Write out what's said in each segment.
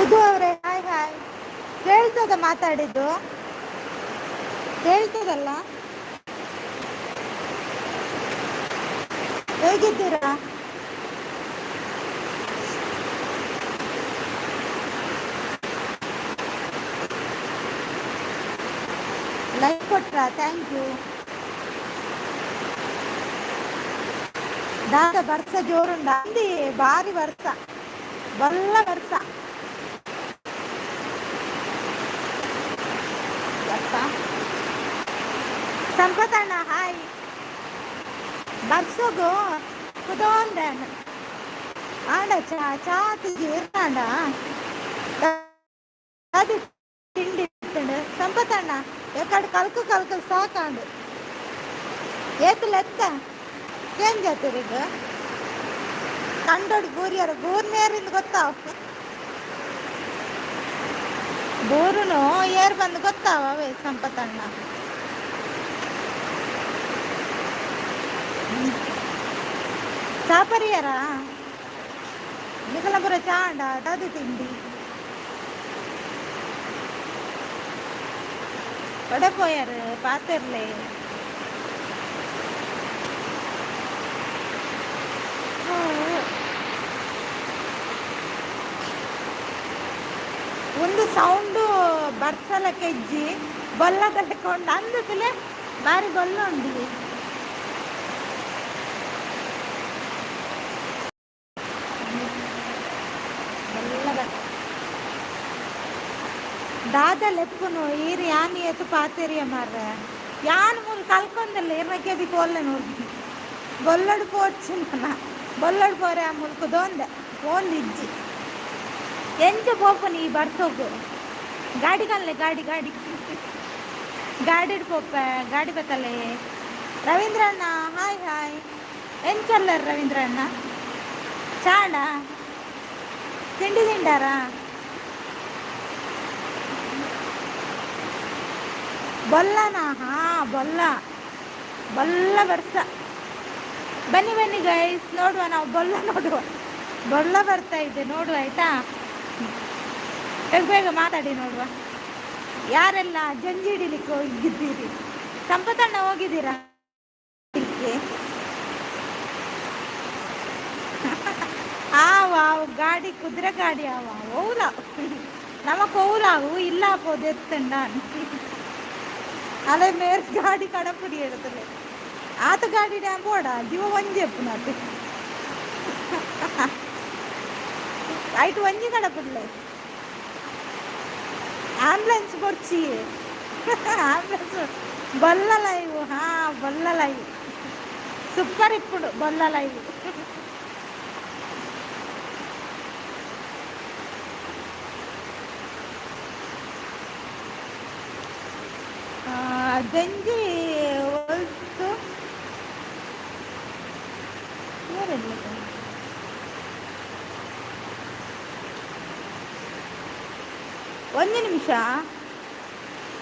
ಮೃದು ಅವರೇ hi hi. ಕೇಳ್ತದ ಮಾತಾಡಿದ್ದು? ಕೇಳ್ತದಲ್ಲ? ಹೇಗಿದ್ದೀರಾ? ಲೈಕ್ ಕೊಟ್ರಾ? Thank you. దాదా వరుస జోరుండా అంది భారీ వరుస బల్ల వరుస ಸಂಪತಣ್ಣ ಹಾಯ್. ಬರ್ಸೋಗು ಕುದೋಂದೇನ ಆಂಡ ಚಾತಿ ಇರ್ತಾಂಡ అది తిండి సంపతಣ್ಣ ఎక్కడ కలుకు కలుకు సాకాండు ఏతులు ఎత్త ಏನ್ ಜಾತಿರಿ ಈಗ ಕಂಡೋಡಿ ಗೂರಿಯರ ಗೂರ್ನೇರಿಂದ ಗೊತ್ತಾವ ಗೂರುನು ಏರ್ ಬಂದು ಗೊತ್ತಾವ ಅವೇ ಸಂಪತಣ್ಣ. ಚಾಪರಿಯರ ನಿಖಲಪುರ ಚಾಂಡ ಅದು ತಿಂಡಿ ಪಡಪೋಯಾರು ಪಾತಿರ್ಲೆ ಒಂದು ಸೌಂಡು ಬರ್ಸಲ ಕೆಜ್ಜಿ ಬೊಲ್ಲ ತಲೆಕೊಂಡು ಅಂದಲೆ ಬಾರಿ ಬೊಲ್ಲ ಉಂಡಿ దాదా లెప్పును ఈరు యాని ఎత్తు పాతేరియ మర్ర యాన్ మూలు కల్కొందల్ల ఇర్నకే బి కోల్ల ನೋಡಿ బొల్లడు పోచ్చిన బొల్లడు పోరే ఆ ముల్కు దోంದೆ ఫోన్ ఇజ్ಜಿ ಎಂಚ ಪೋಪನಿ ಬರ್ಸೋಗು ಗಾಡಿ ಕಲ್ಲೆ ಗಾಡಿ ಗಾಡಿ ಗಾಡಿ ಪೋಪ ಗಾಡಿ ಬತ್ತಲೆ. ರವೀಂದ್ರಣ್ಣ ಹಾಯ್ ಹಾಯ್. ಎಂಚಲ್ಲರ್ ರವೀಂದ್ರಣ್ಣ ಚಾಂಡ ತಿಂಡಿ ತಿಂಡಾರ ಬೊಲ್ಲನಾ? ಹಾ ಬೊಲ್ಲ ಬೊಲ್ಲ ಬರ್ಸ. ಬನ್ನಿ ಬನ್ನಿ ಗೈಸ್ ನೋಡುವ, ನಾವು ಬೊಲ್ಲ ನೋಡುವ. ಬೊಲ್ಲ ಬರ್ತಾ ಇದೆ ನೋಡುವ ಆಯ್ತಾ. ಬೇಗ ಬೇಗ ಮಾತಾಡಿ ನೋಡುವ. ಯಾರೆಲ್ಲ ಜಂಜಿ ಹಿಡಿಲಿಕ್ಕೆ ಹೋಗಿದ್ದೀರಿ? ಸಂಪತಣ್ಣ ಹೋಗಿದ್ದೀರಾ? ಆವು ಗಾಡಿ ಕುದುರೆ ಗಾಡಿ ಆವ ಓಲ ನಮಕ್ ಓಲಾವು ಇಲ್ಲ ಪೋದು ಎತ್ತಂಡ ಅಲೆ ಮೇರ್ ಗಾಡಿ ಕಡಪುಡಿ എടുത്തല്ലേ ಆತ ಗಾಡಿ ಡ್ಯಾಮ್ ಬೋಡ ದಿವ ಒಂಜಿ ಎಪ್ಪುನದು ಐಟು ಒಂಜಿ ಕಡಪುಡ್ಲೆ ಆಂಬುಲೆನ್ಸ್ ಬರ್ಚಿ ಆಂಬುಲೆನ್ಸ್ బొల్ల లైవ్. బొల్ల లైవ్ సూపర్. ఇప్పుడు బొల్ల లైవ్ ಗಂಜಿ ಹೊಲ್ತು ಒಂದು ನಿಮಿಷ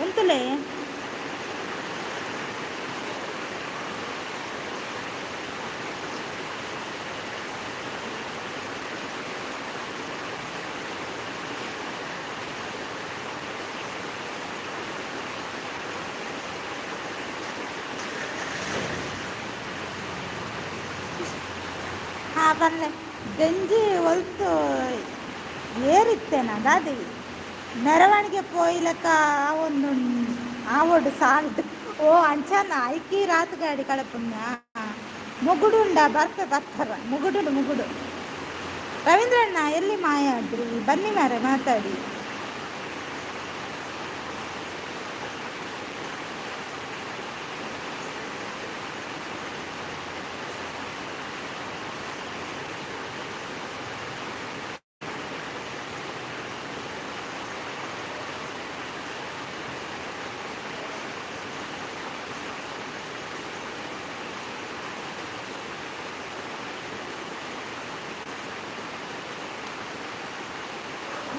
ಎಂತಲೇ ಬರಲೆ ಗಂಜಿ ಹೊಲ್ತು ಏರಿತ್ತೇನ ದಾದಿ ಮೆರವಣಿಗೆ ಪೋಯ್ಲಕ್ಕ ಒಂದು ಆವಡು ಸಾಲ್ಟ್ ಓ ಅಂಚನ ಐಕಿ ರಾತ್ ಗಾಡಿ ಕಳಪುಣ್ಯ ಮುಗುಡುಂಡ ಬರ್ತಾರ ಮುಗುಡು. ರವೀಂದ್ರಣ್ಣ ಎಲ್ಲಿ ಮಾಯ ಆದ್ರಿ? ಬನ್ನಿ ಮಾರೆ ಮಾತಾಡಿ.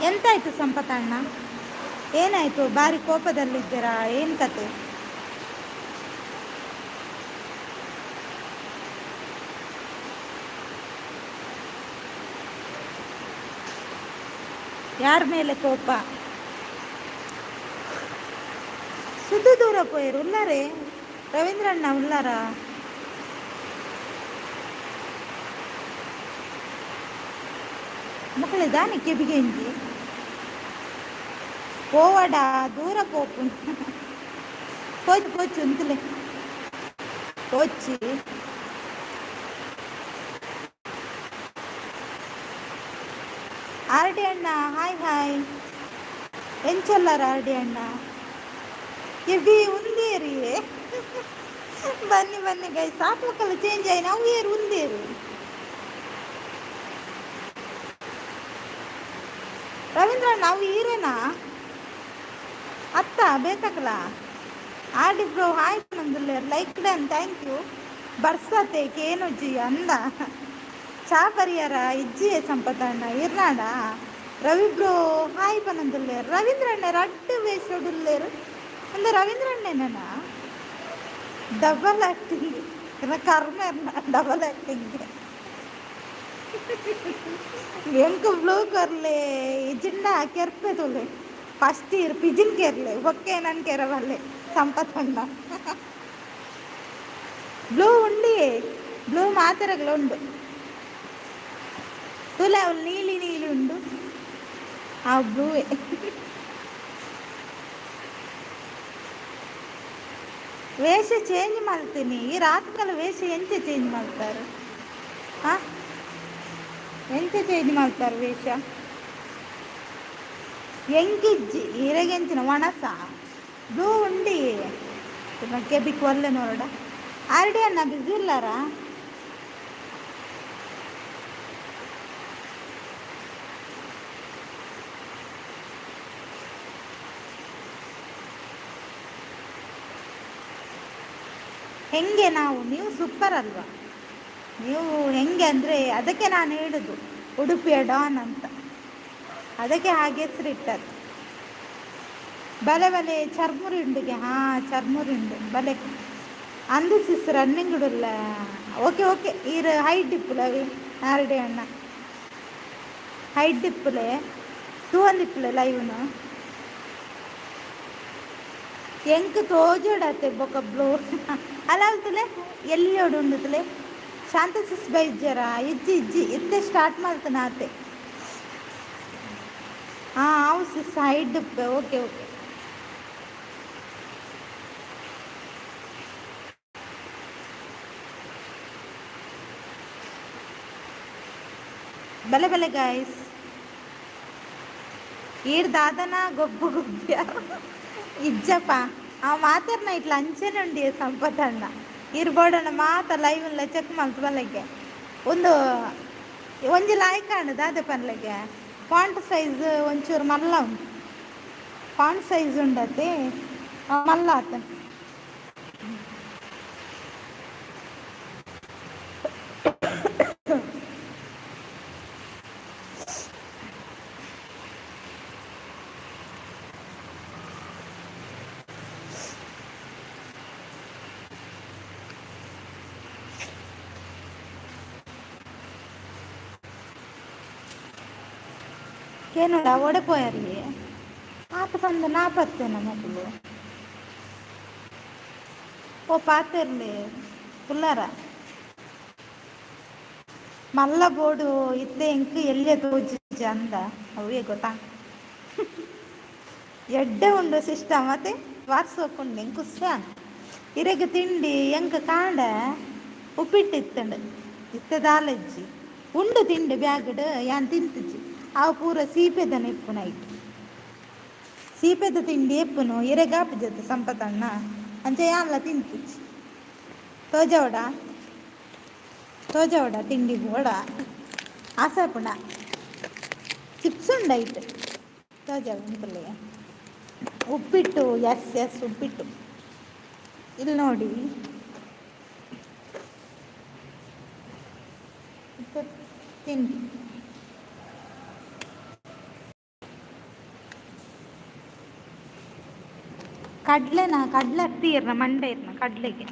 ಎಂತಾಯ್ತು ಸಂಪತಣ್ಣ? ಏನಾಯ್ತು? ಭಾರಿ ಕೋಪದಲ್ಲಿದ್ದೀರಾ? ಏನು ಕತೆ? ಯಾರ ಮೇಲೆ ಕೋಪ? ಸುದ್ದು ದೂರ ಪೋಯರು ಉಲ್ಲಾರೆ ರವೀಂದ್ರಣ್ಣ ಉಲ್ಲಾರ ಮಕ್ಕಳು ದಾನಿ ಕೆಬಿಗೆಂಜಿ పోవడా దూర పోపు పోచ్చు పోచ్చు ఉంతులే పోచ్చి ಆರ್ಡಿ ಅಣ್ಣ ಹಾಯ್ ಹಾಯ್ ಎಂಚಲ್ಲಾರ ಆರ್ಡಿ ಅಣ್ಣ ಎಬಿ ಉಂದೇರಿ ಬನ್ನಿ ಬನ್ನಿ ಗೈ ಸಾಕ್ಲಕ್ಕಲ್ಲ ಚೇಂಜ್ ಆಯ್ತು ನಾವು ಏರು ಉಂದೇರು ರವೀಂದ್ರ ನಾವು ಈರೇನಾ ಅತ್ತ ಬೇಕಲ್ಲ ಆಡಿ ಬ್ರೋ ಹಾಯ್ ನಂದುಲ್ಲೆ ಲೈಕ್ ಡನ್ ಥ್ಯಾಂಕ್ ಯು ಬರ್ಸತ್ತೆ ಕೇನೊಜ್ಜಿ ಅಂದ ಚಾ ಪರಿಯಾರ ಇಜ್ಜಿಯೇ ಸಂಪತ್ತಣ್ಣ ಇರ್ನಾಡ ರವಿ ಬ್ರೋ ಹಾಯ್ ಪನಂದುಲ್ಲೆ ರವೀಂದ್ರಣ್ಣ ರಡ್ಡು ವೇಷಡುಲ್ಲೇರು ಅಂದ ರವೀಂದ್ರಣ್ಣನ ಡಬಲ್ ಆ್ಯಕ್ಟಿಂಗ್ ಕರ್ಮ ಡಬಲ್ ಆ್ಯಕ್ಟಿಂಗ್ ಎಂಕ ಬ್ಲೂ ಕರ್ಲೆ ಜಿಂಡ ಕೆರ್ಪೆ ತೊಲೆ ಫಸ್ಟ್ ಇಯರ್ ಪಿಜಿನ್ ಕೇರ್ಲೆ ಒಕ್ಕೆ ನನ್ನ ಕೆರವಲ್ಲೆ ಸಂಪತ್ತಣ್ಣ ಬ್ಲೂ ಉಂಡಿ ಬ್ಲೂ ಮಾತ್ರಗಳುಂಡು ತುಲೆ ಅವಳು ನೀಲಿ ನೀಲಿ ಉಂಡು ಆ ಬ್ಲೂವೇ ವೇಷ ಚೇಂಜ್ ಮಾಡ್ತೀನಿ ಈ ರಾತ್ರಿಕಲ್ಲ ವೇಷ ಎಂತ ಚೇಂಜ್ ಮಾಡ್ತಾರೆ ಹಾಂ ಎಂತ ಚೇಂಜ್ ಮಾಡ್ತಾರೆ ವೇಷ ಎಂಗಿಜ್ಜಿ ಇರಗೆಂಚಿನ ಒಣಸ ಬ್ಲೂ ಉಂಡಿ ಕೆಬಿಕ್ ಒಲ್ಲೆ ನೋಡ ಆರ್ಡಿ ಅಣ್ಣ ಬಿಸಿ ಇಲ್ಲಾರ ಹೆಂಗೆ ನಾವು ನೀವು ಸೂಪರ್ ಅಲ್ವಾ ನೀವು ಹೆಂಗೆ ಅಂದರೆ ಅದಕ್ಕೆ ನಾನು ಹೇಳೋದು ಉಡುಪಿಯ ಡಾನ್ ಅಂತ ಅದಕ್ಕೆ ಹಾಗೆ ಹೆಸರಿಟ್ಟದ್ದು ಬಲೆ ಬಲೆ ಚರ್ಮುರಿ ಉಂಡಿಗೆ ಹಾಂ ಚರ್ಮುರಿ ಉಂಡು ಬಲೆ ಅಂದು ಸಿಸ್ ರನ್ನಿಂಗ್ ಉಡಲ್ಲ ಓಕೆ ಓಕೆ ಈರು ಹೈಟ್ ಡಿಪ್ಪುಲವಿ ಆರ್ಡಿ ಅಣ್ಣ ಹೈಟ್ ಡಿಪ್ಪುಲೆ ತೂವೊಂದಿಪ್ಪುಲೆ ಲೈವ್ನು ಎಂಕ್ ತೋಜೋಡತ್ತೆ ಬೊಕ ಬ್ಲೂ ಅಲಾಲ್ತಲೆ ಎಲ್ಲಿ ಉಂಡುತ್ತಲೆ ಶಾಂತ ಸಿಸ್ ಬೈಜ್ಜರ ಇಜ್ಜಿ ಇಜ್ಜಿ ಇತ್ತೆ ಸ್ಟಾರ್ಟ್ ಮಾಡ್ತಾನೆ ಆತೆ ಹಾಂ ಅವು ಸಿಸ್ ಹೈಟ್ ಡಿಪ್ಪೆ ಓಕೆ ಓಕೆ ಬಲೆ ಬಲೆ ಗಾಯ್ಸ್ ಈರ್ ದಾದನ ಗೊಬ್ಬು ಗುಬ್ಬ್ಯ ಇಜ್ಜಪ್ಪ ಅವ ಮಾತಾಡ್ನ ಇಟ್ಲ ಅಂಚೆನೆ ಉಂಡಿ ಸಂಪತ್ತಣ್ಣ ಇರ್ಬೋಡಣ್ಣ ಮಾತ ಲೈವ್ ಎಲ್ಲ ಚೆಕ್ ಮಾಡ್ತು ಬಲೆಗೆ ಒಂದು ಒಂಜಿ ಲಾಯ್ಕಾಂಡು ದಾದೆ ಪನ್ಲೆಗೆ ಫಾಂಟ್ ಸೈಜ್ ಒಂಚೂರು ಮಲ್ಲ ಉಂಟು ಫಾಂಟ್ ಸೈಜ್ ಉಂಡತ್ತೆ ಮಲ್ಲ ಆತ ಏನಲ್ಲ ಒಡೆಪೋಯಾರಿ ಆತ ಬಂದು ನಾ ಪತ್ತೇನ ಮಕ್ಕಳು ಓ ಪಾತಿರ್ಲಿ ಪುಲ್ಲರ ಮಲ್ಲ ಬೋಡು ಇತ್ತೆ ಎಂಕ್ ಎಲ್ಲೇ ತೋಜಿಜ್ಜ ಅಂದ ಅವೇ ಗೊತ್ತಾ ಎಡ್ಡೆ ಉಂಡು ಸಿಸ್ಟಮ್ ಮತ್ತೆ ವಾಟ್ಸಪ್ಪುಂಡು ಎಂಕ್ ಉಸ್ಯಾನ್ ಇರೆಗ್ ತಿಂಡಿ ಎಂಕ್ ಕಾಂಡ ಉಪ್ಪಿಟ್ಟಿತ್ತಂಡು ಇತ್ತೆ ದಾಲಜ್ಜಿ ಉಂಡು ತಿಂಡಿ ಬ್ಯಾಗಡ್ ಯಾನ್ ತಿಂತಿಜ್ಜಿ ಅವು ಪೂರ ಸೀಪೆದನ ಎಪ್ಪುನ ಐಟು ಸೀಪೆದ ತಿಂಡಿ ಎಪ್ಪುನು ಇರೆಗಾಪು ಜೊತೆ ಸಂಪತ್ತಣ್ಣ ಅಂಚೆ ಯಾನ್ಲ ತಿಂತಿಜ್ಜಿ ತೋಜವಡ ತಿಂಡಿ ಬೋಡ ಆಸಪುಣ ಚಿಪ್ಸ್ ಉಂಡೈಟ್ ತೋಜವ ಉಂಟುಲೆ ಉಪ್ಪಿಟ್ಟು ಎಸ್ ಉಪ್ಪಿಟ್ಟು ಇಲ್ಲಿ ನೋಡಿ ತಿಂಡಿ ಕಡ್ಲೆ ಅತ್ತಿ ಇರ್ನ ಮಂಡೆ ಇರ್ನ ಕಡ್ಲೆಗೆ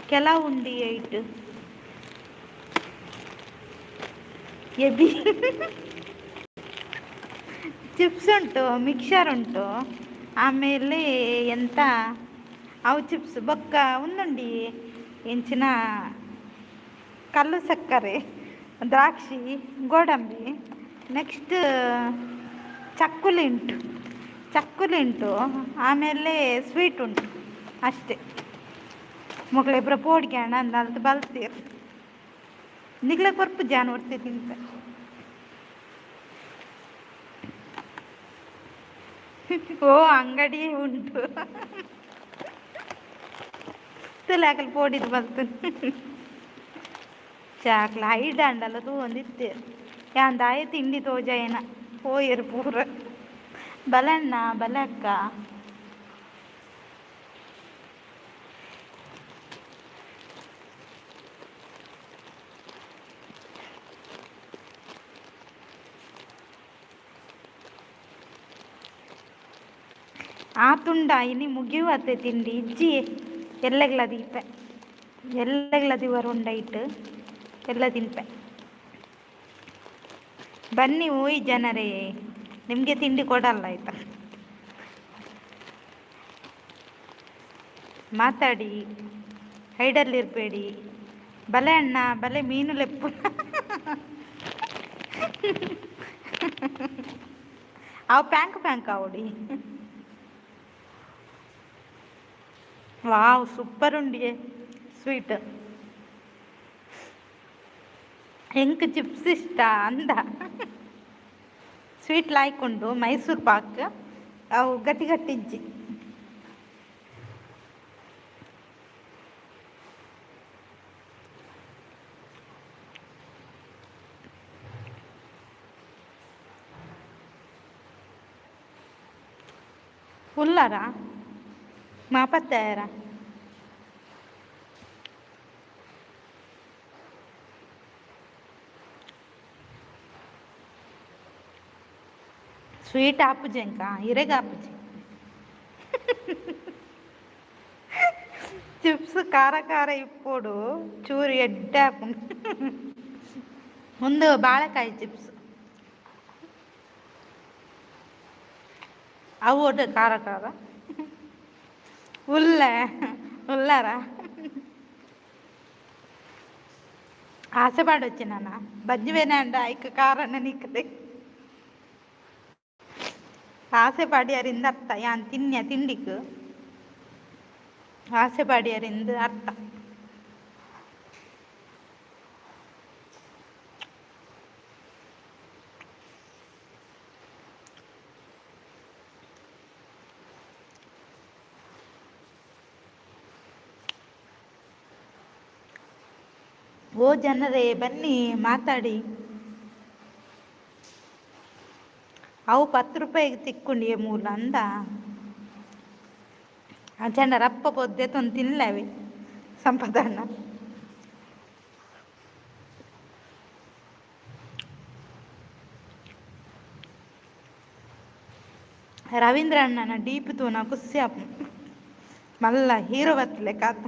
ಕೆಲವು ಉಂಡಿ ಐಟ್ ಎಬಿ ಚಿಪ್ಸ್ ಉಂಟು, ಮಿಕ್ಸರ್ ಉಂಟು, ಆಮೇಲೆ ಎಂತ ಅವು ಚಿಪ್ಸ್ ಬೊಕ್ಕ ಒಂದುಂಡಿ ಎಂಚಿನ ಕಲ್ಲು ಸಕ್ಕರೆ, ದ್ರಾಕ್ಷಿ, ಗೋಡಂಬಿ, ನೆಕ್ಸ್ಟ್ ಚಕ್ಕುಲಿ ಉಂಟು, ಆಮೇಲೆ ಸ್ವೀಟ್ ಉಂಟು ಅಷ್ಟೇ. ಮಕ್ಕಳಿಬ್ಬರ ಪೋಡಿಗೆ ಹಣ ಅಂದು ಬಲ್ತೀರು ನಿಗ್ಲ ಕೊರ್ಪು ಜಾನ್ ಹೊಡ್ತಿ ತಿಂತ ಓ ಅಂಗಡಿ ಉಂಟು ತುಲಾಕಲ್ ಪೋಡಿದು ಬಲ್ತು ಚಾಕ್ಲ ಐಡ್ ಅಂಡಲ್ಲ ತೂ ಒಂದಿತ್ತೆ ಯಾಂದಾಯ ತಿಂಡಿ ತೋಜಾಯನ ಹೋಯರು ಪೂರ ಬಲಣ್ಣ ಬಲಕ್ಕ ಆ ತುಂಡ ಇನಿ ಮುಗಿಯುವತ್ತೆ ತಿಂಡಿ ಇಜ್ಜಿ ಎಲ್ಲೆಗ್ಲದಿ ಬರುಂಡ ಇಟ್ಟು ಎಲ್ಲ ತಿನ್ಪೆ. ಬನ್ನಿ ಓಯ್ ಜನರೇ, ನಿಮಗೆ ತಿಂಡಿ ಕೊಡಲ್ಲ ಆಯ್ತಾ. ಮಾತಾಡಿ, ಹೈಡಲ್ಲಿರಬೇಡಿ. ಬಲೆ ಅಣ್ಣ ಬಲೆ ಮೀನು ಲೆಪ್ಪು ಅವು ಪ್ಯಾಂಕ್ ಅವಡಿ. ವಾವ್ ಸೂಪರ್ ಉಂಡಿಯೇ ಸ್ವೀಟ್. ಎಂಕ್ ಚಿಪ್ಸ್ ಇಷ್ಟ ಅಂದ ಸ್ವೀಟ್ ಲಾಯ್ಕೊಂಡು ಮೈಸೂರು ಪಾಕ್ ಅವು ಗಟ್ಟಿ ಇಜ್ಜಿ. ಉಲ್ಲಾರ ಮಾಪತ್ತಾಯರ ಸ್ವೀಟ್ ಆಪುಜಿ ಅಂಕ ಇರೆಗ ಆಪುಜಿ ಚಿಪ್ಸ್ ಖಾರ ಇಪ್ಪೋಡು ಚೂರು ಎಡ್ಡೆ ಹಾಕೊಂಡು ಒಂದು ಬಾಳೆಕಾಯಿ ಚಿಪ್ಸ್ ಅವು ಒಟ್ಟು ಖಾರ ಉಲ್ಲಾರ ಆಸೆ ಪಾಡೊಚ್ಚಿ ನಾನು ಬಜ್ಜಿವೇನೆ ಅಂಡ ಐಕ್ ಕಾರಣ ನಿಕ್ಕದೆ ಆಸೆ ಪಾಡಿಯರಿಂದ ಅರ್ಥ ಯಾನ್ ತಿನ್ಯ ತಿಂಡಿಕ್ ಆಸೆ ಪಾಡಿಯರಿಂದ ಅರ್ಥ. ಓ ಜನರೇ ಬನ್ನಿ ಮಾತಾಡಿ. ಅವು 10 ರೂಪಾಯಿಗೆ ತಿಕ್ಕೊಂಡಿಯೇ ಮೂಲ ಅಂದ ಆ ಜನರಪ್ಪ ಪೊದ್ದೆ ತಂದು ತಿನ್ನಲವೆ ಸಂಪದಣ್ಣ. ರವೀಂದ್ರ ಅಣ್ಣನ ಡೀಪ್ ತೂನ ಖುಷಿ ಅಪ್ಪ ಮಲ್ಲ ಹೀರೋ ಬತ್ತಲೆ ಕಾತ.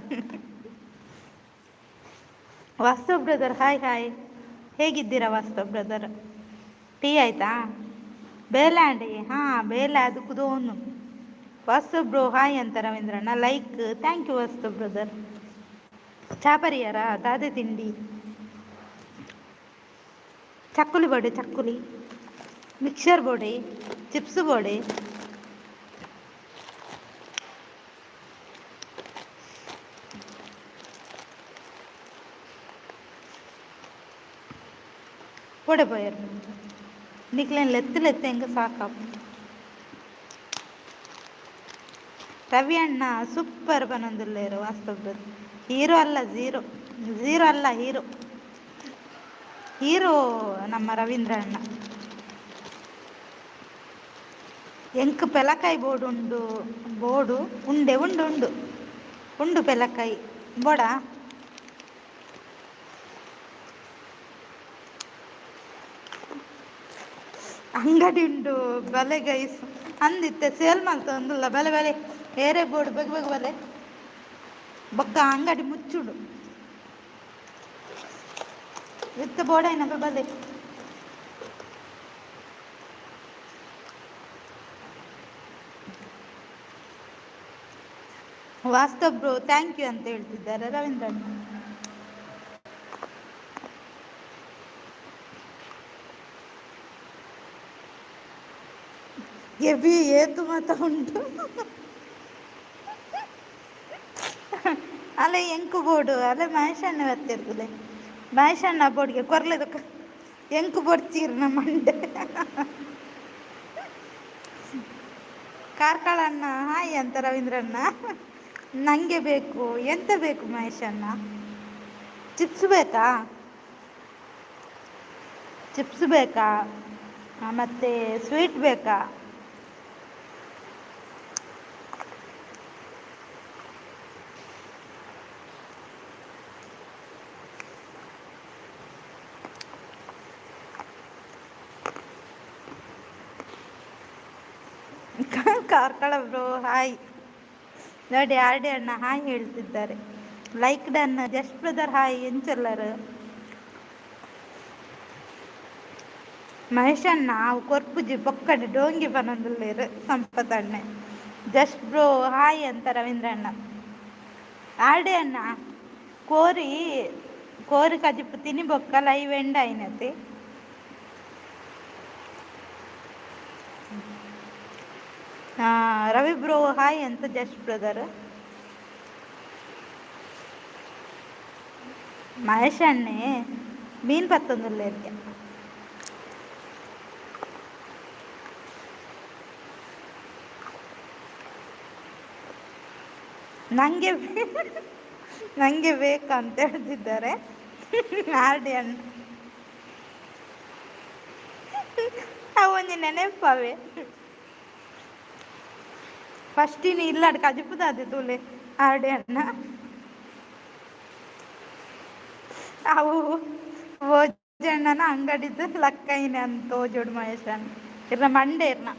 ವಾಸ್ತವ್ ಬ್ರದರ್ ಹಾಯ್ ಹೇಗಿದ್ದೀರಾ ವಾಸ್ತವ್ ಬ್ರದರ್? ಟೀ ಆಯ್ತಾ? ಬೇಲೆ ಅಂಡಿ ಬೇಲೆ ಅದು ಕುದೋನು. ವಾಸ್ತವ್ ಬ್ರೋ ಹಾಯ್ ಅಂತ ರವೀಂದ್ರಣ್ಣ ಲೈಕ್ ಥ್ಯಾಂಕ್ ಯು ವಾಸ್ತವ್ ಬ್ರದರ್. ಚಾಪರಿಯಾರ ದಾದೆ ತಿಂಡಿ ಚಕ್ಕುಲಿ ಬೋಡೆ, ಚಕ್ಕುಲಿ ಮಿಕ್ಸರ್ ಬೋಡೆ, ಚಿಪ್ಸ್ ಬೋಡೆ, ಬೋಡೆ ಬೋಯರ್ ನಿಕ್ಲೇನು ಲೆತ್ತು ಹೆಂಗೆ ಸಾಕಪ್ಪ. ರವಿ ಅಣ್ಣ ಸೂಪರ್ ಬನ್ನೊಂದುಲ್ಲೇರು ವಾಸ್ತವ್ದು. ಹೀರೋ ಅಲ್ಲ ಝೀರೋ ಅಲ್ಲ ಹೀರೋ ನಮ್ಮ ರವೀಂದ್ರ ಅಣ್ಣ. ಎಂಕ್ ಪೆಲಕಾಯಿ ಬೋಡು ಉಂಡು ಪೆಲಕಾಯಿ ಬೋಡ ಅಂಗಡಿ ಉಂಡು ಬಲೆ ಗೈಸ್ ಅಂದಿತ್ತೆ ಸೇಲ್ ಮಾಡ್ತಾ ಒಂದಲ್ಲ ಬಲೆ ಏರೆ ಬೋರ್ಡ್ ಬೇಗ ಬಲೆ ಬೊಕ್ಕ ಅಂಗಡಿ ಮುಚ್ಚುಡು ವಿತ್ ಬೋರ್ಡ್ ಏನಪ್ಪ ಬಲೆ ವಾಸ್ತವ್ ಬ್ರೋ ಥ್ಯಾಂಕ್ ಯು ಅಂತ ಹೇಳ್ತಿದ್ದಾರೆ ರವೀಂದ್ರಣ್ಣ. ಎಬಿ ಏತು ಮಾತ ಉಂಟು ಅಲ್ಲ ಎಂಕು ಬೋಡು ಅಲ್ಲ ಮಹೇಶಣ್ಣ ಬರ್ತಿರ್ತದೆ. ಮಹೇಶಣ್ಣ ಬೋಡ್ಗೆ ಕೊರ್ಲೆದ ಎಂಕು ಬೋಡ್ತೀರಿ ನಮ್ಮ ಮಂಡೆ ಕಾರ್ಕಳಣ್ಣ ಹಾಯ್ ಅಂತ ರವೀಂದ್ರಣ್ಣ. ನನಗೆ ಬೇಕು. ಎಂತ ಬೇಕು ಮಹೇಶಣ್ಣ? ಚಿಪ್ಸ್ ಬೇಕಾ? ಚಿಪ್ಸ್ ಬೇಕಾ ಮತ್ತು ಸ್ವೀಟ್ ಬೇಕಾ? Karkala bro hi. ನೋಡಿ ಆರ್ಡಿ ಅಣ್ಣ ಹಾಯ್ ಹೇಳ್ತಿದ್ದಾರೆ. Like done just brother hi ಎಂಚಲ್ಲರು. ಮಹೇಶಣ್ಣ ಅವು ಕೊರ್ಪುಜಿ ಬೊಕ್ಕಡೆ ಡೋಂಗಿ ಬನೊಂದುಲ್ಲೇರು ಸಂಪತಣ್ಣೆ. ಜಸ್ಟ್ ಬ್ರೋ ಹಾಯ್ ಅಂತ ರವೀಂದ್ರಣ್ಣ. ಆರ್ಡಿ ಅಣ್ಣ ಕೋರಿ ಕೋರಿ ಕಜಿಪ್ಪು ತಿನಿ ಬೊಕ್ಕ ಲೈವ್ ಎಂಡ್ ಆಯ್ನತೆ. ರವಿ ಬ್ರೋ ಹಾಯ್ ಅಂತ ಜಸ್ಟ್ ಬ್ರದರ್. ಮಹೇಶ್ ಅಣ್ಣೆ ಮೀನು ಪತ್ತೊಂದುಲ್ಲ ಇರ್ಕೆ. ನನಗೆ ಬೇಕಂತ ಹೇಳ್ತಿದ್ದಾರೆ ಆರ್ಡಿ ಅಣ್ಣ. ಅವೊಂದು ನೆನಪವೇ ಫಸ್ಟಿನ ಇಲ್ಲಾಡ್ ಕಜಿಪುದಾದೆ ತೂಲೆ ಆರ್ಡಿ ಅಣ್ಣ. ಅವು ಓಜಣ್ಣನ ಅಂಗಡಿದು ಲಕ್ಕೈನೆ ಅಂತ ಓಜೋಡು ಮಹೇಶ್ ಅಣ್ಣ ಇರ್ನ ಮಂಡೆ ಇರ್ನ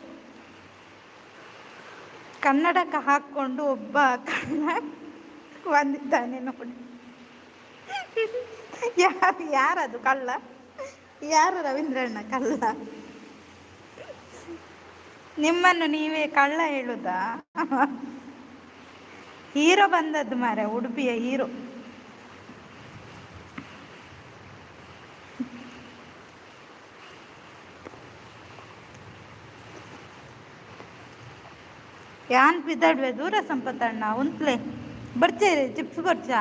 ಕನ್ನಡಕ್ಕೆ ಹಾಕ್ಕೊಂಡು ಒಬ್ಬ ಕಳ್ಳ ಬಂದಿದ್ದಾನೆ ನೋಡಿ. ಯಾರದು ಕಳ್ಳ? ಯಾರು ರವೀಂದ್ರಣ್ಣ ಕಳ್ಳ? ನಿಮ್ಮನ್ನು ನೀವೇ ಕಳ್ಳ ಹೇಳುದಾ? ಹೀರೋ ಬಂದದ್ದು ಮಾರೆ, ಉಡುಪಿಯ ಹೀರೋ. ಯಾನ್ ಬಿದ್ದಾಡ್ವೆ ದೂರ ಸಂಪತ್ತಣ್ಣ ಉಂತ್ಲೆ ಬರ್ತೀರಿ ಚಿಪ್ಸ್ ಬರ್ಚಾ?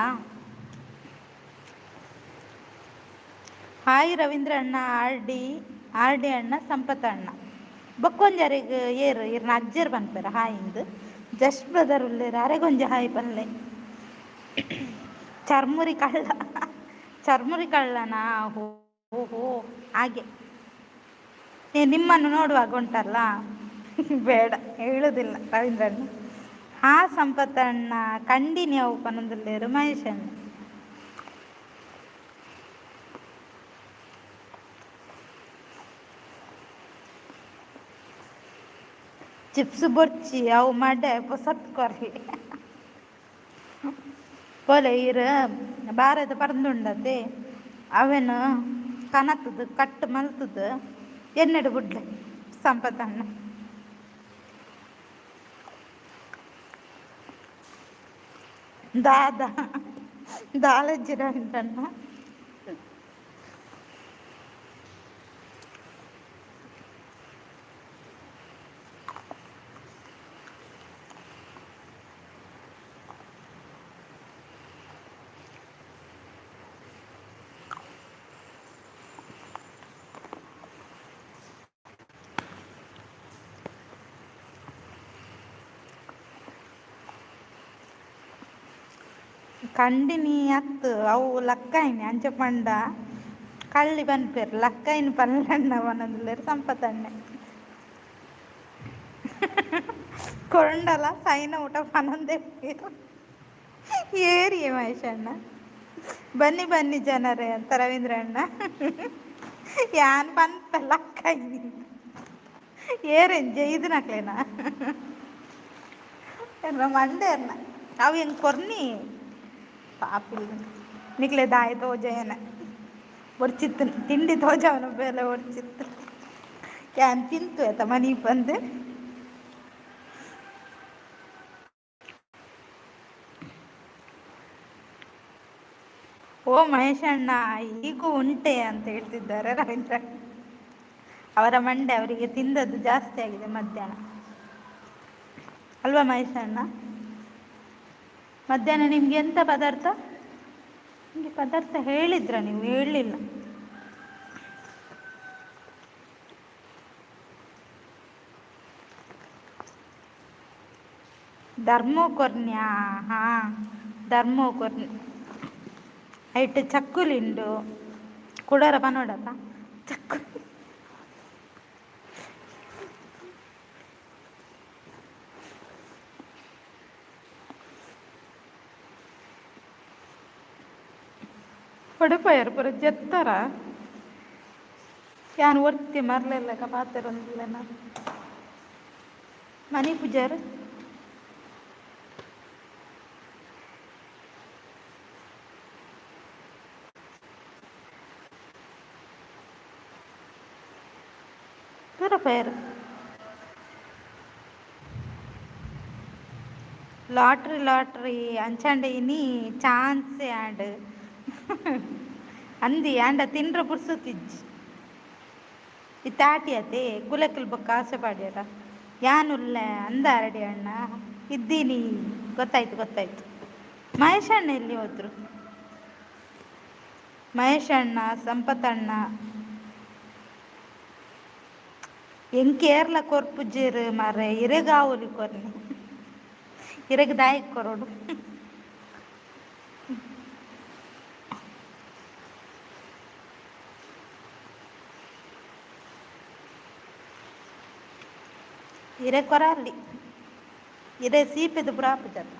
ಹಾಯ್ ರವೀಂದ್ರ ಅಣ್ಣ ಆರ್ಡಿ ಅಣ್ಣ ಸಂಪತ್ತಣ್ಣ ಬಕ್ಕೊಂಜರಿಗೆ ಏರು ಇರ್ನ ಅಜ್ಜರ್ ಬಂದ್ಪೇರ ಹಾಯಿಂದು ಜಸ್ಟ್ ಬ್ರದರ್ ಉಳ್ಳೇರು ಅರೆಗೊಂಜ ಹಾಯ್ ಪಲ್ಲೆ. ಚರ್ಮುರಿ ಕಳ್ಳನಾ? ಓಹೋ ಹಾಗೆ. ನಿಮ್ಮನ್ನು ನೋಡುವಾಗ ಉಂಟಲ್ಲ ಬೇಡ ಹೇಳುದಿಲ್ಲ ರವೀಂದ್ರಣ್ಣ. ಸಂಪತ್ತಣ್ಣ ಕಂಡಿನಿ ಅವು ಪನೊಂದುಲ್ಲೇರು ಮಹೇಶ್ ಅಣ್ಣ. ಚಿಪ್ಸ್ ಬೊರ್ಚಿ ಅವು ಮಡೆ ಪೊಸತ್ ಕೊರ್ಲಿ ಪೋಲೆ ಇರು ಬಾರದ ಪರಂದುಂಡತೆ ಅವೇನು ಕನತದು ಕಟ್ಟು ಮಲ್ತದು ಎನ್ನೆಡು ಬಿಡ್ಲೆ ಸಂಪತ್ತಣ್ಣ. ದಾಲಜ್ಜಿ ರವೀಂದ್ರಣ್ಣ. ಕಂಡಿನಿ ಅತ್ತು ಅವು ಲಕ್ಕಾಯಿನಿ ಅಂಚ ಪಂಡ ಕಳ್ಳಿ ಬನ್ಪೇರು ಲಕ್ಕಾಯಿನಿ ಪಲ್ಲಣ್ಣ ಒಂದೊಂದುಲ್ಲೇರು ಸಂಪತ್ತಣ್ಣೆ. ಕೊಂಡಲ ಸೈನ ಊಟ ಪನೊಂದೇ ಏರಿಯೇ ಮಹೇಶಣ್ಣ. ಬನ್ನಿ ಜನರೇ ಅಂತ ರವೀಂದ್ರಣ್ಣ. ಯಾನ್ ಪಂಪ ಲಕ್ಕಾಯಿನಿ ಏರೇನು ಜೈದು ನಕ್ಲೇನಾ ಮಂಡೆ ಅನ್ನ ಅವು ಹೆಂಗೆ ಕೊರ್ನಿ ಪಾಪಿ ನಿಕ್ಲೆ ದಾಯ ತೋಜಯನ ಒಡ್ಚಿತ್ತು ತಿಂಡಿ ತೋಜವನ ಬೇಲೆ ಒಡ್ಚಿತ್ತು ಯಾನ್ ತಿಂತು ಆಯ್ತಾ ಮನೆಗೆ ಬಂದು. ಓ ಮಹೇಶಣ್ಣ ಈಗೂ ಉಂಟೆ ಅಂತ ಹೇಳ್ತಿದ್ದಾರೆ ರವೀಂದ್ರ. ಅವರ ಮಂಡೆ ಅವರಿಗೆ ತಿಂದದ್ದು ಜಾಸ್ತಿ ಆಗಿದೆ ಮಧ್ಯಾಹ್ನ, ಅಲ್ವಾ ಮಹೇಶಣ್ಣ? ಮಧ್ಯಾಹ್ನ ನಿಮ್ಗೆ ಎಂತ ಪದಾರ್ಥ? ನಿಮಗೆ ಪದಾರ್ಥ ಹೇಳಿದ್ರ, ನೀವು ಹೇಳಲಿಲ್ಲ. ധർമ്മോക്കൊർണ്യ ಹಾ ಧರ್ಮೋಕೊರ್ನಿ ಐಟ್ ಚಕ್ಕುಲಿಂಡು ಕುಡರ ಪನೋಡತ ಚಕ್ಕು ಪಡುಪಾಯರು ಪುರ ಜತ್ತರ ಯಾನು ಒರ್ತಿ ಮರ್ಲೆಲ್ಲ ಪಾತೆರೊಂದಿಲ್ಲ ನಾನು ಮನಿ ಪೂಜಾರ್ ಪೇರು ಲಾಟ್ರಿ ಅಂಚಾಂಡೆ ಇನಿ ಚಾನ್ಸ್ ಆಂಡ್ ಅಂದಿ ಆಂಡ ತಿಂಡ್ರ ಪುರ್ಸುತ್ತಿಜ್ಜಿ ಇತ್ತಾಟಿ ಅತೆ ಕುಲಕಲ್ ಬೊಕ್ಕ ಆಸೆ ಪಾಡ್ಯಾರ ಯಾನುಲ್ಲ ಅಂದಾರಡಿ ಅಣ್ಣ ಇದ್ದೀನಿ. ಗೊತ್ತಾಯ್ತು. ಮಹೇಶ್ ಅಣ್ಣ ಎಲ್ಲಿ ಹೋದ್ರು? ಮಹೇಶ್ ಅಣ್ಣ, ಸಂಪತ್ತಣ್ಣ ಎಂಕೇರ್ಲ ಕೊರ್ಪುಜ್ಜೇರು ಮಾರೆ ಇರೆಗಾವಲಿ ಕೊರ್ನಿ ಇರೆಗ್ ದಾಯಕ್ ಕೊರೋಡು ಇರೆ ಕೊರಲ್ಲಿ ಇರೆ ಸೀಪೆದು ಪುರಾಪುಜರ್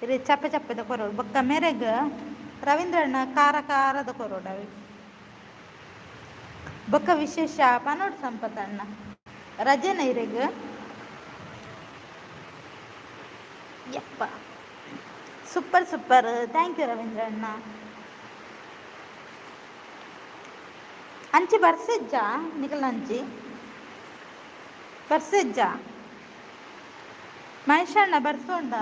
ಇರೆ ಚಪ್ಪೆದ ಕೊರೋಡು ಬೊಕ್ಕ ಮೆರೆಗ್ ರವೀಂದ್ರಣ್ಣ ಖಾರದ ಕೊರೋಡು ಅవి ಬೊಕ್ಕ ವಿಶೇಷ ಪನೋಡು ಸಂಪತ್ತಣ್ಣ ರಜೆನ ಇರೆಗ್ ಯಪ್ಪ ಸೂಪರ್ ಥ್ಯಾಂಕ್ ಯು ರವೀಂದ್ರಣ್ಣ. ಅಂಚಿ ಬರ್ಸೆಜ್ಜ ನಿಖಲ್ ಅಂಚಿ ಬರ್ಸೆಜ್ಜ ಮಹೇಶಣ್ಣ ಬರ್ಸೋಂಡ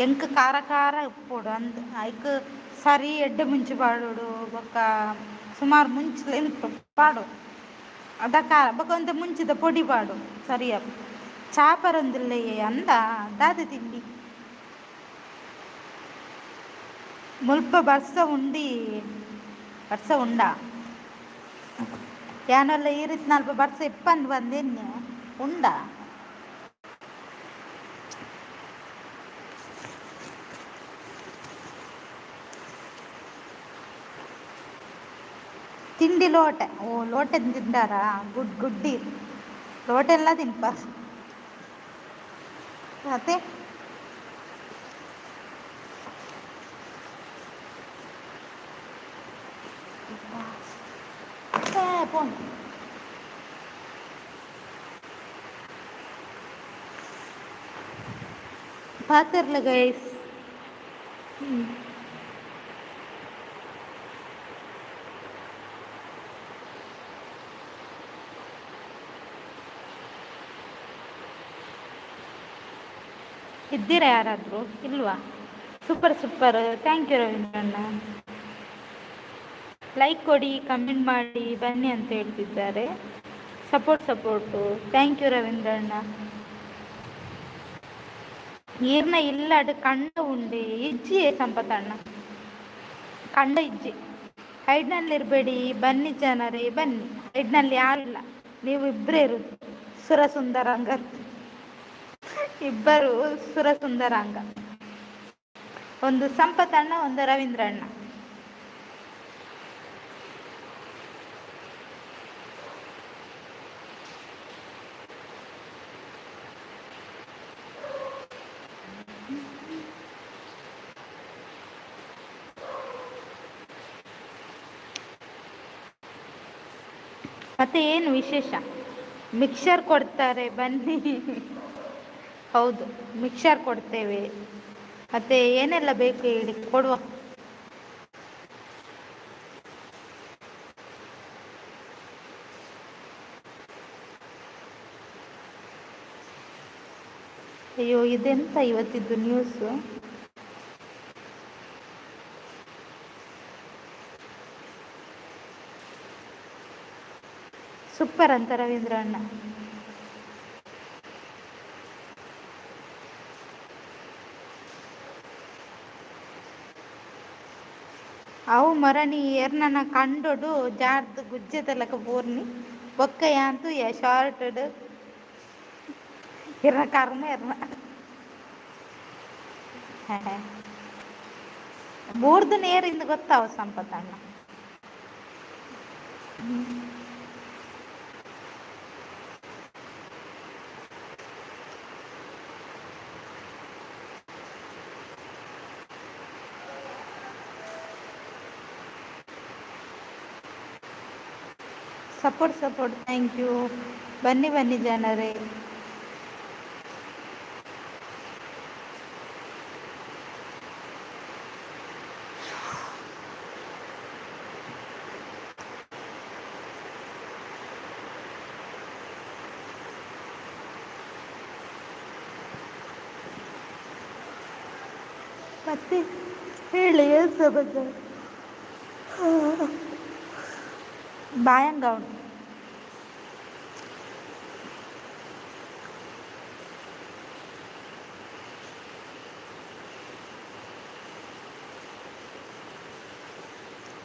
ಎಂಕ್ ಖಾರ ಉಪ್ಪೋಡು ಅಂದ್ ಐಕ್ ಸರಿ ಎಡ್ಡೆ ಮುಂಚಿ ಪಾಡೋಡು ಬೊಕ್ಕ ಸುಮಾರು ಮುಂಚಲೇನು ಪಾಡು ಅದ ಖಾರ ಬೊಕ್ಕ ಒಂತ ಮುಂಚಿದ ಪೊಡಿ ಪಾಡು ಸರಿಯ ಚಾಪರೊಂದಿಲ್ಲ ಅಂದ ದಾದ ತಿಂಡಿ ಮುಲ್ಪ ಬರ್ಸ ಉಂಡ ಯಾನೆಲ್ಲ ಈ ರೀತಿ ನಲ್ಪ ಬರ್ಸ ಇಪ್ಪಂದು ಬಂದೆನ್ನೆ ಉಂಡ ತಿಂಡಿ ಲೋಟೆ ಲೋಟೆ ತಿಂದಾರ ಗುಡ್ಡಿ ಲೋಟೆ ಎಲ್ಲ ತಿನ್ಪ ಮತ್ತೆ போன் பார்த்துடல கைஸ். ಇದ್ದೀರಾ ಯಾರಾದರೂ ಇಲ್ವಾ? ಸೂಪರ್ ಥ್ಯಾಂಕ್ ಯು ರವೀಂದ್ರಣ್ಣ. ಲೈಕ್ ಕೊಡಿ, ಕಮೆಂಟ್ ಮಾಡಿ ಬನ್ನಿ ಅಂತ ಹೇಳ್ತಿದ್ದಾರೆ. ಸಪೋರ್ಟು ಥ್ಯಾಂಕ್ ಯು ರವೀಂದ್ರಣ್ಣ. ಈರ್ನ ಇಲ್ಲಾಡು ಕಂಡ ಉಂಡೆ ಇಜ್ಜಿ ಸಂಪತ್ತಣ್ಣ ಕಂಡ ಇಜ್ಜಿ ಹೈಡ್ನಲ್ಲಿರಬೇಡಿ, ಬನ್ನಿ ಜನರೇ ಬನ್ನಿ. ಹೈಡ್ನಲ್ಲಿ ಯಾರಿಲ್ಲ, ನೀವು ಇಬ್ಬರೇ ಇರುವುದು ಸುರಸುಂದರಾಂಗ, ಇಬ್ಬರು ಸುರಸುಂದರಾಂಗ, ಒಂದು ಸಂಪತ್ತಣ್ಣ, ಒಂದು ರವೀಂದ್ರಣ್ಣ. ಮತ್ತೆ ಏನು ವಿಶೇಷ? ಮಿಕ್ಸರ್ ಕೊಡ್ತಾರೆ ಬನ್ನಿ. ಹೌದು, ಮಿಕ್ಸರ್ ಕೊಡ್ತೇವೆ. ಮತ್ತೆ ಏನೆಲ್ಲ ಬೇಕು ಹೇಳಿ, ಕೊಡುವ. ಅಯ್ಯೋ, ಇದೆಂತ ಇವತ್ತಿದ್ದು ನ್ಯೂಸು? ಸೂಪರ್ ಅಂತ ರವೀಂದ್ರ ಅಣ್ಣ. ಅವು ಮರಣಿ ಏರ್ನನ ಕಂಡೊಡು ಜಾರ್ದು ಗುಜ್ಜೆದಲಕ ಪೂರ್ನಿ ಬೊಕ್ಕ ಯಾಂತು ಶಾರ್ಟ್ಡ್ ಇರ್ನ ಕರ್ಮ ಇರ್ನ ಬೂರ್ದು ನೇರಿಂದ ಗೊತ್ತಾವ ಸಂಪತಣ್ಣ. Support support, thank you. ಬನ್ನಿ ಬನ್ನಿ ಜನರೇ. ಮತ್ತೆ ಹೇಳಿ ಏನು ಸಮಾಚಾರ. ಬಾಯಂಗೌನ್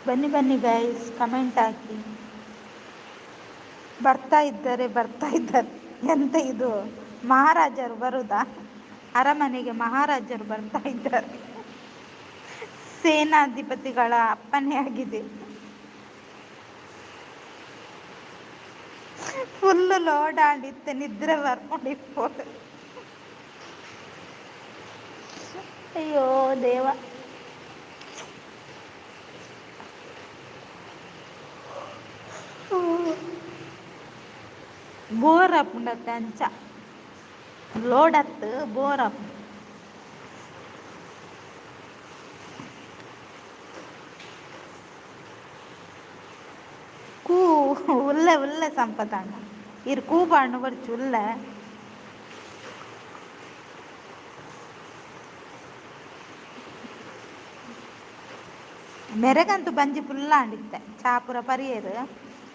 ಬನ್ನಿ ಬನ್ನಿ ಗೈಸ್, ಕಮೆಂಟ್ ಹಾಕಿ. ಬರ್ತಾ ಇದ್ದಾರೆ ಬರ್ತಾ ಇದ್ದಾರೆ. ಎಂತ ಇದು ಮಹಾರಾಜರು ಬರುದಾ? ಅರಮನೆಗೆ ಮಹಾರಾಜರು ಬರ್ತಾ ಇದ್ದಾರೆ. ಸೇನಾಧಿಪತಿಗಳ ಅಪ್ಪನೇ ಆಗಿದೆ. ಫುಲ್ಲು ಲೋಡ್ ಆಡಿತ್ತೆ, ನಿದ್ರೆ ಬರ್ಕೊಂಡಿರ್ಬೋದು. ಅಯ್ಯೋ ದೇವ. ಬೋರ್ ಅಪ್ಪುಂಡತ್ತೆ ಅಂಚ ಲೋಡ್ ಅತ್ತು ಬೋರ್ ಅಪ್. ಕೂ ಉಲ್ಲ ಉಲ್ಲ ಸಂಪತಣ್ಣ ಇರು ಕೂಬಾಣ್ಣು ಬರ್ಚು ಉಲ್ಲ. ಮೆರಗಂತೂ ಬಂಜಿ ಫುಲ್ಲ ಆಂಡಿತ್ತೆ ಚಾಪುರ ಪರಿಯರು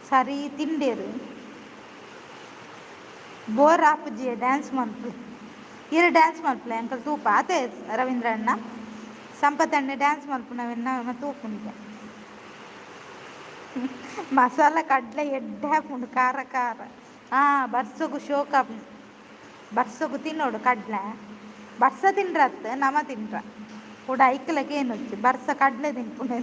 ಸರಿ ತಿಂಡೇರು. ಬೋರ್ ಆಪುಜಿಯ ಡ್ಯಾನ್ಸ್ ಮಲ್ಪು ಇರು ಡ್ಯಾನ್ಸ್ ಮಲ್ಪಲೆ ಅಂಕಲ್ ತೂಪ ಅದೇ ರವೀಂದ್ರ ಅಣ್ಣ ಸಂಪತ್ತಣ್ಣೆ ಡ್ಯಾನ್ಸ್ ಮಲ್ಪುನವೆನ್ನ ತೂಪುಂಡೆ. ಮಸಾಲ ಕಡ್ಲೆ ಎಡ್ಡೆ ಹಾಪುಂಡು ಖಾರ ಖಾರ. ಬರ್ಸಗು ಶೋಕ ಬರ್ಸಗು ತಿನ್ನೋಡು ಕಡ್ಲೆ ಬರ್ಸ ತಿನ್ರತ್ ನಮ ತಿನ್ರ ಕೂಡ ಐಕ್ಲಕ್ಕೆ ಏನು వచ్చి ಬರ್ಸ ಕಡ್ಲೆ ತಿನ್ಪುಂಡು.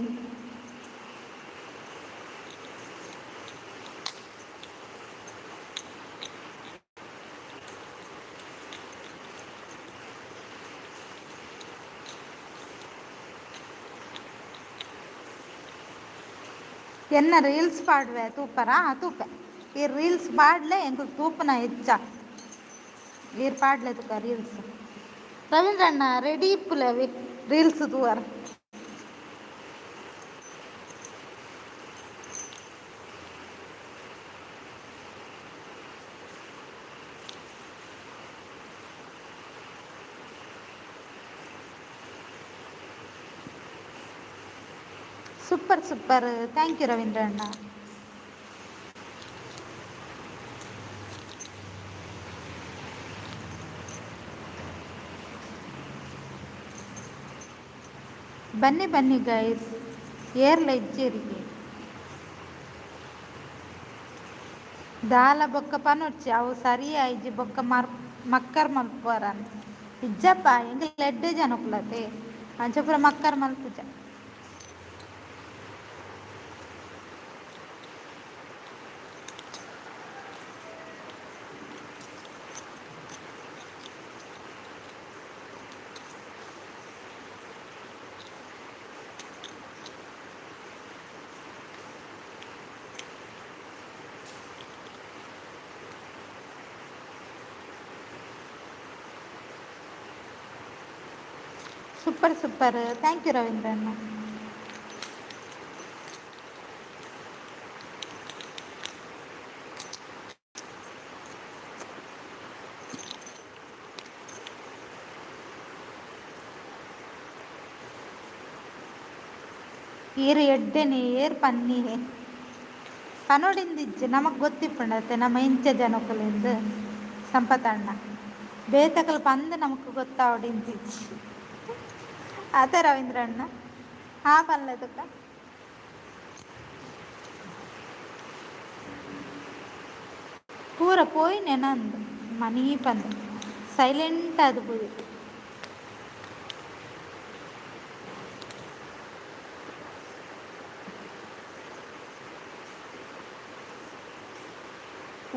ಎನ್ನ ರೀಲ್ಸ್ ಪಾಡುವೆ ತೂಪರಾ ತೂಪೆ ಈ ರೀಲ್ಸ್ ಪಾಡ್ಲೆ ಎಂಕ್ ತೂಪನ ಹೆಚ್ಚ ಈರ್ ಪಾಡ್ಲೆ ತುಕ ರೀಲ್ಸ್. ರವೀಂದ್ರ ಅಣ್ಣ ರೆಡಿ ಇಪ್ಪುಲೆ ರೀಲ್ಸ್ ತೂವರ. Super super, thank you Ravindra ಅಣ್ಣ. ಬನ್ನಿ ಬನ್ನಿ ಗೈಸ್, ಏರ್ಲ ಇಜ್ಜೇರಿಗೆ ದಾಲ ಬೊಕ್ಕ ಪನೊಚ್ಚಿ ಅವು ಸರಿ ಆಯ್ಜಿ ಬೊಕ್ಕ ಮಕ್ಕರ್ ಮಲ್ಪುವರ ಇಜ್ಜಪ್ಪ ಎಂಗ್ ಲೆಡ್ಡೆ ಜನಕುಲತೆ ಅಂಚಪುರ ಮಕ್ಕರ್ ಮಲ್ಪುಜ. Super super, thank you Ravindra ಅಣ್ಣ. ಏರು ಎಡ್ಡೆನೆ ಏರ್ ಪನ್ನಿ ಪನೋಡಿಂದಿಜ್ಜಿ ನಮಗೆ ಗೊತ್ತಿಪ್ಪಂಡತ್ತೆ ನಮ್ಮ ಇಂಚ ಜನಕ್ಕಲಿಂದು ಸಂಪತಣ್ಣ ಬೇತಕಲ್ ಪಂದು ನಮಕ್ ಗೊತ್ತಾವಡಿಂದಿಜ್ಜಿ ಅದೇ ರವೀಂದ್ರ ಅಣ್ಣ ಹಾ ಪನ್ಲೆದಕ್ಕ ಪೂರ ಪೋಯಿನೆ ನಂದು ಮನಿ ಪಂದು ಸೈಲೆಂಟ್ ಅದು ಪೂರಿ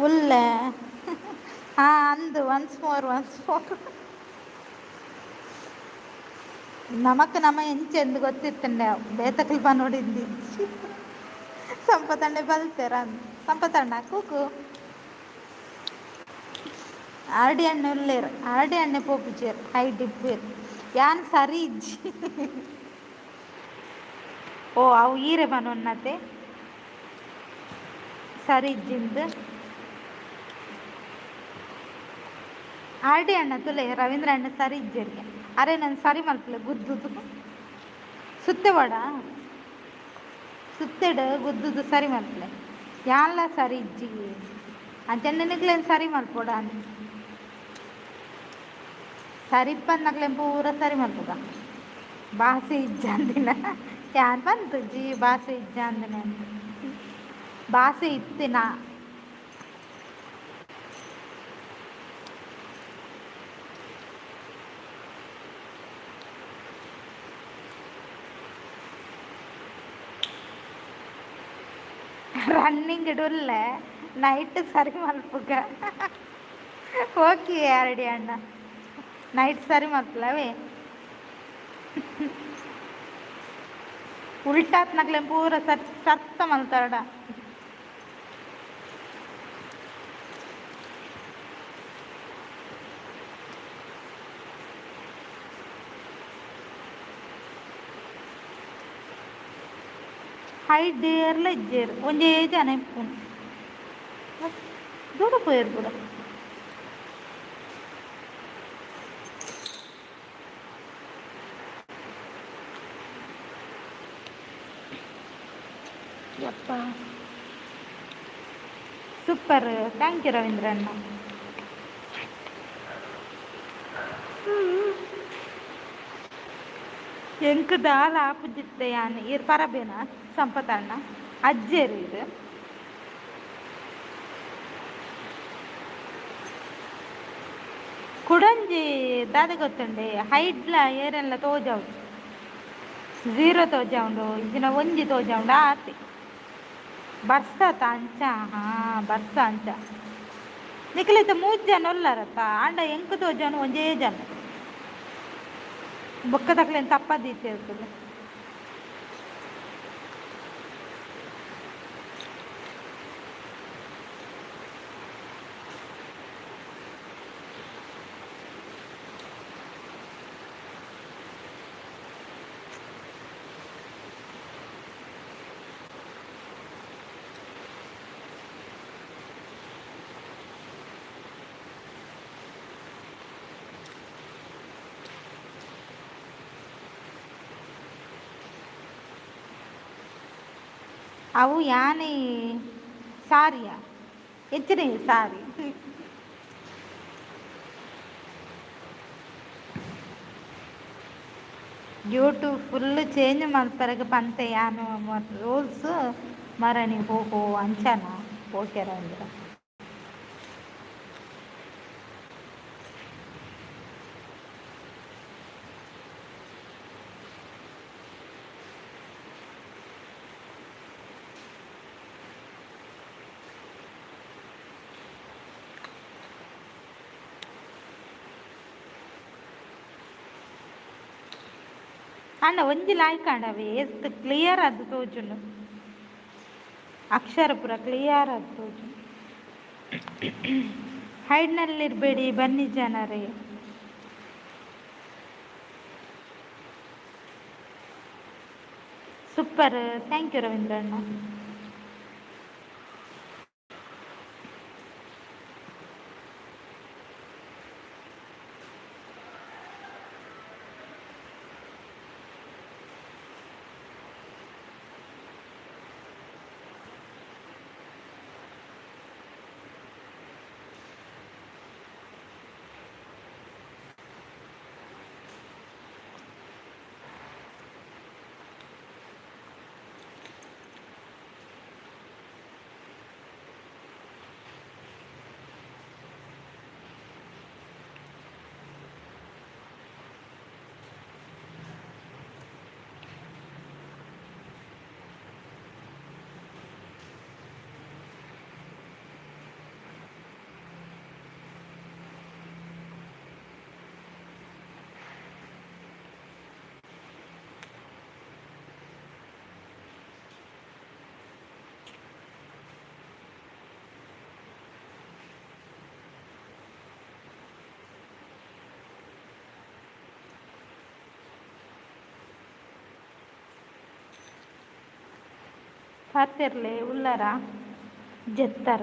ಉಲ್ಲೆ ಹಾ ಅಂದು ಒನ್ಸ್ ಮೋರ್ ನಮಕ್ ನಮ್ಮ ಎಂಚೆಂದು ಗೊತ್ತಿತ್ತಂಡೆ ಬೇತಕಲ್ ಪನೋಡಿಂದಿಜ್ಜಿ ಸಂಪತಣ್ಣೆ ಬಲ್ತೆರ ಸಂಪತಣ್ಣ ಕೂಕು ಆರ್ಡಿ ಅಣ್ಣೆ ಉಲ್ಲೇರು ಆರ್ಡಿ ಅಣ್ಣೆ ಪೋಪಿಚೇರು ಹೈಟ್ ಇಪ್ಪೇರು ಯಾನ್ ಸರಿ ಇಜ್ಜಿ ಓ ಅವು ಈರೆ ಪನೊನ್ನತೆ ಸರಿ ಇಜ್ಜಿಂದು ಆರ್ಡಿ ಅಣ್ಣ ತುಲೆ ರವೀಂದ್ರ ಅಣ್ಣ ಸರಿ ಇಜ್ಜರಿಗೆ ಅರೆ ನಾನು ಸರಿ ಮಲ್ಪಲೆ ಗುದ್ದುದು ಸುತ್ತೆವಾಡ ಸುತ್ತೆಡು ಗುದ್ದುದು ಸರಿ ಮಲ್ಪಲೆ ಯಾನ್ಲ ಸರಿ ಇಜ್ಜಿ ಅಂಚೆಣ್ಣೆಗ್ಲೇನು ಸರಿ ಮಲ್ಪೋಡ ಸರಿ ಪನ್ನಗ್ಲೇನು ಪೂರ ಸರಿ ಮಲ್ಪದ ಭಾಷೆ ಇಜ್ಜ ಅಂದಿನ ಯಾನ್ ಬಂತು ಜಿ ಭಾಷೆ ಇಜ್ಜ ಅಂದಿನ ಅಂತ ಭಾಷೆ ಇತ್ತಿನ ರನ್ನಿಂಗ್ ಇಡುಲ್ಲೆ ನೈಟ್ ಸರಿ ಮಲ್ಪುಗ ಓಕೆ ಆರ್ಡಿ ಅಣ್ಣ ನೈಟ್ ಸರಿ ಮಲ್ಪಲವೇ ಉಲ್ಟಾತ್ ನಗ್ಲೆ ಪೂರ ಸತ್ತ ಮಲ್ತಾಡ ಹೈಟ್ ದೇರ್ಲ ಇಜ್ಜೇರು ಒಂಜೇ ಜನ ಇಪ್ಪುನು ದೂರ ಪೋಯರು ಕೂಡ ಯಪ್ಪ ಸೂಪರ್ ಥ್ಯಾಂಕ್ ಯು ರವೀಂದ್ರ ಅಣ್ಣ ಎಂಕ್ ದಾಲ ಆಪುಜಿತ್ತೆ ಯಾನ್ ಇರ್ ಪರಬೇನ ಸಂಪತಣ್ಣ ಅಜ್ಜೇರು ಇದು ಕುಡಂಜಿ ದಾದ ಗೊತ್ತುಂಡೆ ಹೈಡ್ಲ ಏರೆಲ್ಲ ತೋಜಾವು 0 ತೋಜಾವುಂಡು ಇಜಿನ ಒಂಜಿ ತೋಜಾವುಂಡು ಆತಿ ಬರ್ಸತ ಅಂಚ ಹಾ ಬರ್ಸ ಅಂಚ ನಿಖಲಿತ 3 ಜನ ಒಲ್ಲರತ್ತ ಆಂಡ ಎಂಕ್ ತೋಜಾನು ಒಂಜೇ ಜನ ಬೊಕ್ಕ ತಕ್ಲೇನು ತಪ್ಪದೀತಿ ಇರ್ತದೆ ಅವು ಯಾನೇ ಸಾರಿಯ ಹೆಚ್ಚಿನ ಸಾರಿ ಯೂಟ್ಯೂಬ್ ಫುಲ್ ಚೇಂಜ್ ಮಲ್ಪರಗೆ ಪಂತೆ ಯಾನು ರೂಲ್ಸ್ ಮರಣಿ ಹೋಗೋ ಅಂಚನ ಓಕೆರ ಅಂದ್ರೆ ಅಣ್ಣ ಒಂಜಿ ಲಾಯ್ಕ್ ಅಣ್ಣವೇ ಎಷ್ಟು ಕ್ಲಿಯರ್ ಅದು ತೋಜುಂಡು ಅಕ್ಷರ ಪೂರ ಕ್ಲಿಯರ್ ಅದು ತೋಜುಂಡು ಹೈಡ್ನಲ್ಲಿರಬೇಡಿ ಬನ್ನಿ ಜನರೇ ಸೂಪರ್ ಥ್ಯಾಂಕ್ ಯು ರವೀಂದ್ರ ಅಣ್ಣ ಪಾತಿರ್ಲೆ ಉಳ್ಳಾರ ಜೆತ್ತಾರ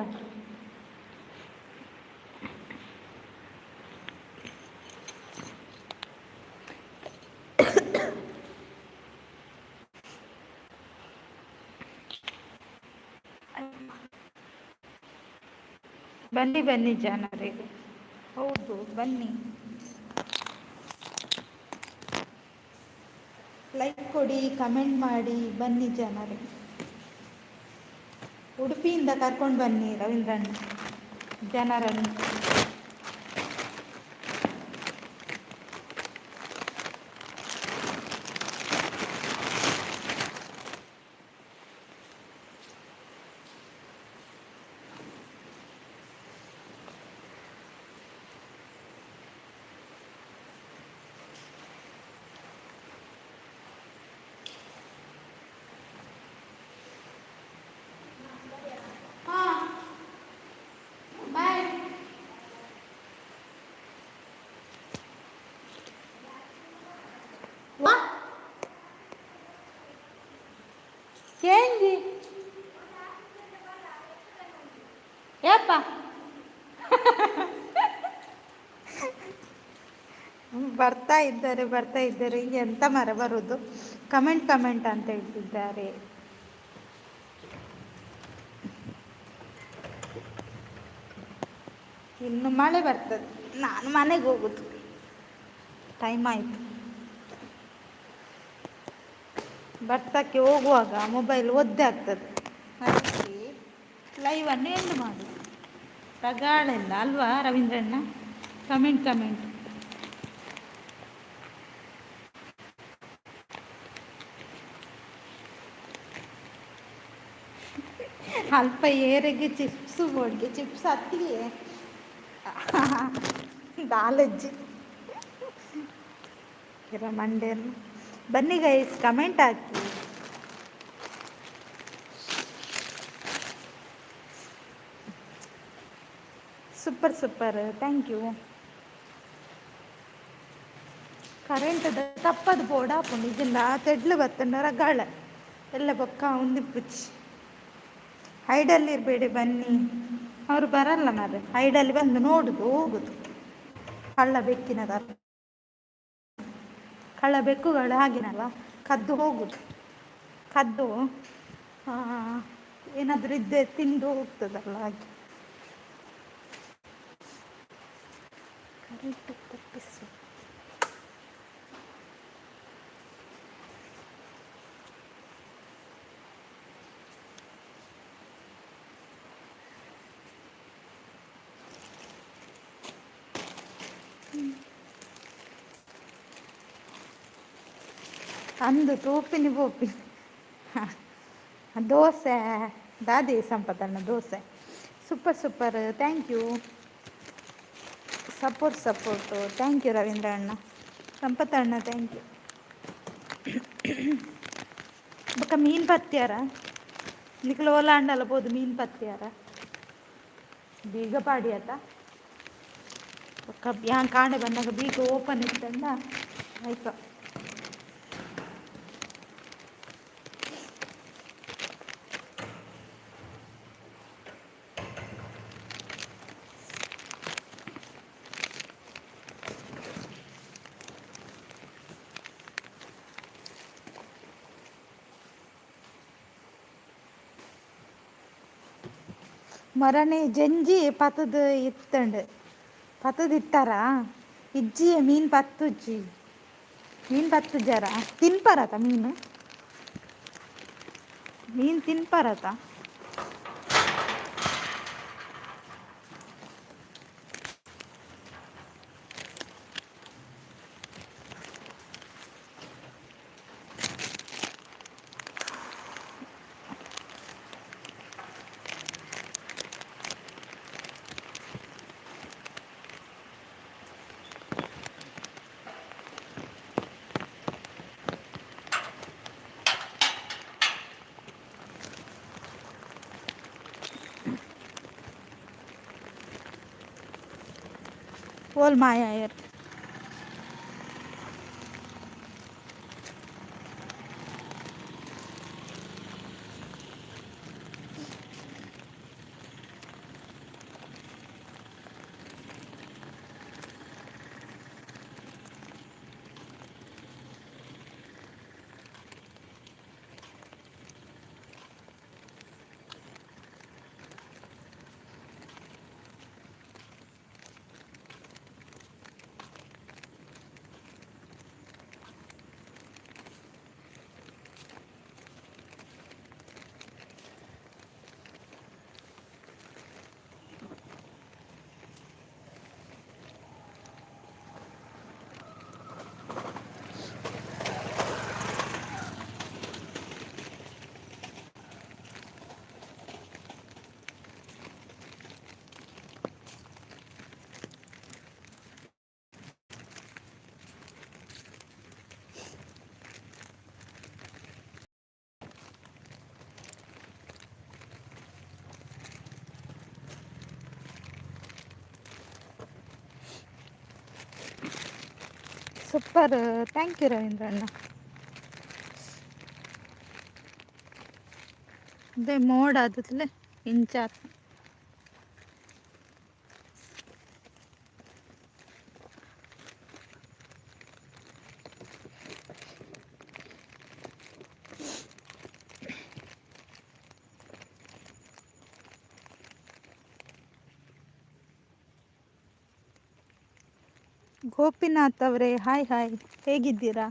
ಬನ್ನಿ ಬನ್ನಿ ಜನರಿಗೆ, ಹೌದು ಬನ್ನಿ, ಲೈಕ್ ಕೊಡಿ, ಕಮೆಂಟ್ ಮಾಡಿ, ಬನ್ನಿ ಜನರೇ. ಉಡುಪಿಯಿಂದ ಕರ್ಕೊಂಡು ಬನ್ನಿ ರವೀಂದ್ರಣ್ಣ ಜನರನ್ನು. ఏంది ಏಪ್ಪ ಬರ್ತಾ ಇದ್ದಾರೆ ಈಗ ಎಂತ ಮರ ಬರೋದು, ಕಮೆಂಟ್ ಅಂತ ಹೇಳ್ತಿದ್ದಾರೆ. ಇನ್ನು ಮಳೆ ಬರ್ತದೆ, ನಾನು ಮನೆಗೆ ಹೋಗುದು, ಟೈಮ್ ಆಯಿತು. ಭರ್ತಕ್ಕೆ ಹೋಗುವಾಗ ಮೊಬೈಲ್ ಒದ್ದೆ ಆಗ್ತದೆ, ಅದಕ್ಕೆ ಲೈವನ್ನು ಎಂಡ್ ಮಾಡು. ರಗಾಳೆಲ್ಲ ಅಲ್ವಾ ರವೀಂದ್ರಣ್ಣ? ಕಮೆಂಟ್ ಅಲ್ಪ ಏರೆಗೆ ಚಿಪ್ಸು ಬೋಡ್ಗೆ ಚಿಪ್ಸ್ ಹತ್ತಿಗೆ ದಾಲಜ್ಜಿ ಇರ ಮಂಡೇನು. ಬನ್ನಿ ಗೈಸ್, ಕಮೆಂಟ್ ಹಾಕಿ. Super thank you. ಕರೆಂಟದ ತಪ್ಪದು ಬೋರ್ಡ್ ಹಾಕೊಂಡು ಇದೆಲ್ಲ ತೆಡ್ಲು ಬತ್ತಂಡ ರಗಾಳ ಎಲ್ಲ ಬೊಕ್ಕ ಉಂದಿಪ್ಪುಚ್ಚಿ. ಹೈಡಲ್ಲಿ ಇರಬೇಡಿ ಬನ್ನಿ, ಅವರು ಬರಲ್ಲ ಮಾರ್ರೆ. ಹೈಡಲ್ಲಿ ಬಂದು ನೋಡುದು ಹೋಗುದು. ಕಳ್ಳ ಬೆಕ್ಕುಗಳು ಹಾಗೇನಲ್ಲ, ಕದ್ದು ಹೋಗುದು, ಕದ್ದು ಏನಾದರೂ ಇದ್ದೇ ತಿಂದು ಹೋಗ್ತದಲ್ಲ ಹಾಗೆ. ಕರೆಂಟ್ ತಪ್ಪಿಸು. ಅಂದು ತೂಪಿನಿ ಪೋಪಿನಿ ದೋಸೆ ದಾದಿ ಸಂಪತ್ತಣ್ಣ dosa. Super thank you. Support thank you Ravindra ಅಣ್ಣ, ಸಂಪತ್ತಣ್ಣ ಥ್ಯಾಂಕ್ ಯು. ಬೊಕ್ಕ ಮೀನು ಪತ್ಯಾರ ನಿಖಲು ಓಲಾಂಡಲ್ಲ ಬೋದು ಮೀನು ಪತ್ಯಾರ ಬೀಗ ಪಾಡಿ ಆತ ಬೊಕ್ಕ ಯಾನ್ ಕಾಂಡೆ ಬಂದಾಗ ಬೀಗ ಓಪನ್ ಇತ್ತಂಡ ಆಯ್ತು. ಮರನೇ ಜಂಜಿ ಪತ್ತದ ಇತ್ತಂಡು ಪತ್ತದ ಇತ್ತಾರ ಇಜ್ಜಿಯ ಮೀನು ಪತ್ತುಜ್ಜಿ ಮೀನು ಪತ್ತುಜಾರ ತಿನ್ಪರತ ಮೀನು ತಿನ್ಪರತ. ಓಲ್ ಮಾಯಾಯರ್ ಸೂಪರ್. ಥ್ಯಾಂಕ್ ಯು ರವೀಂದ್ರಣ್ಣ. ಅದೇ ಮೋಡ ಆದತ್ಲೆ ಇಂಚಾತ್. ಗೋಪಿನಾಥ್ ಅವರೇ ಹಾಯ್ ಹಾಯ್, ಹೇಗಿದ್ದೀರಾ?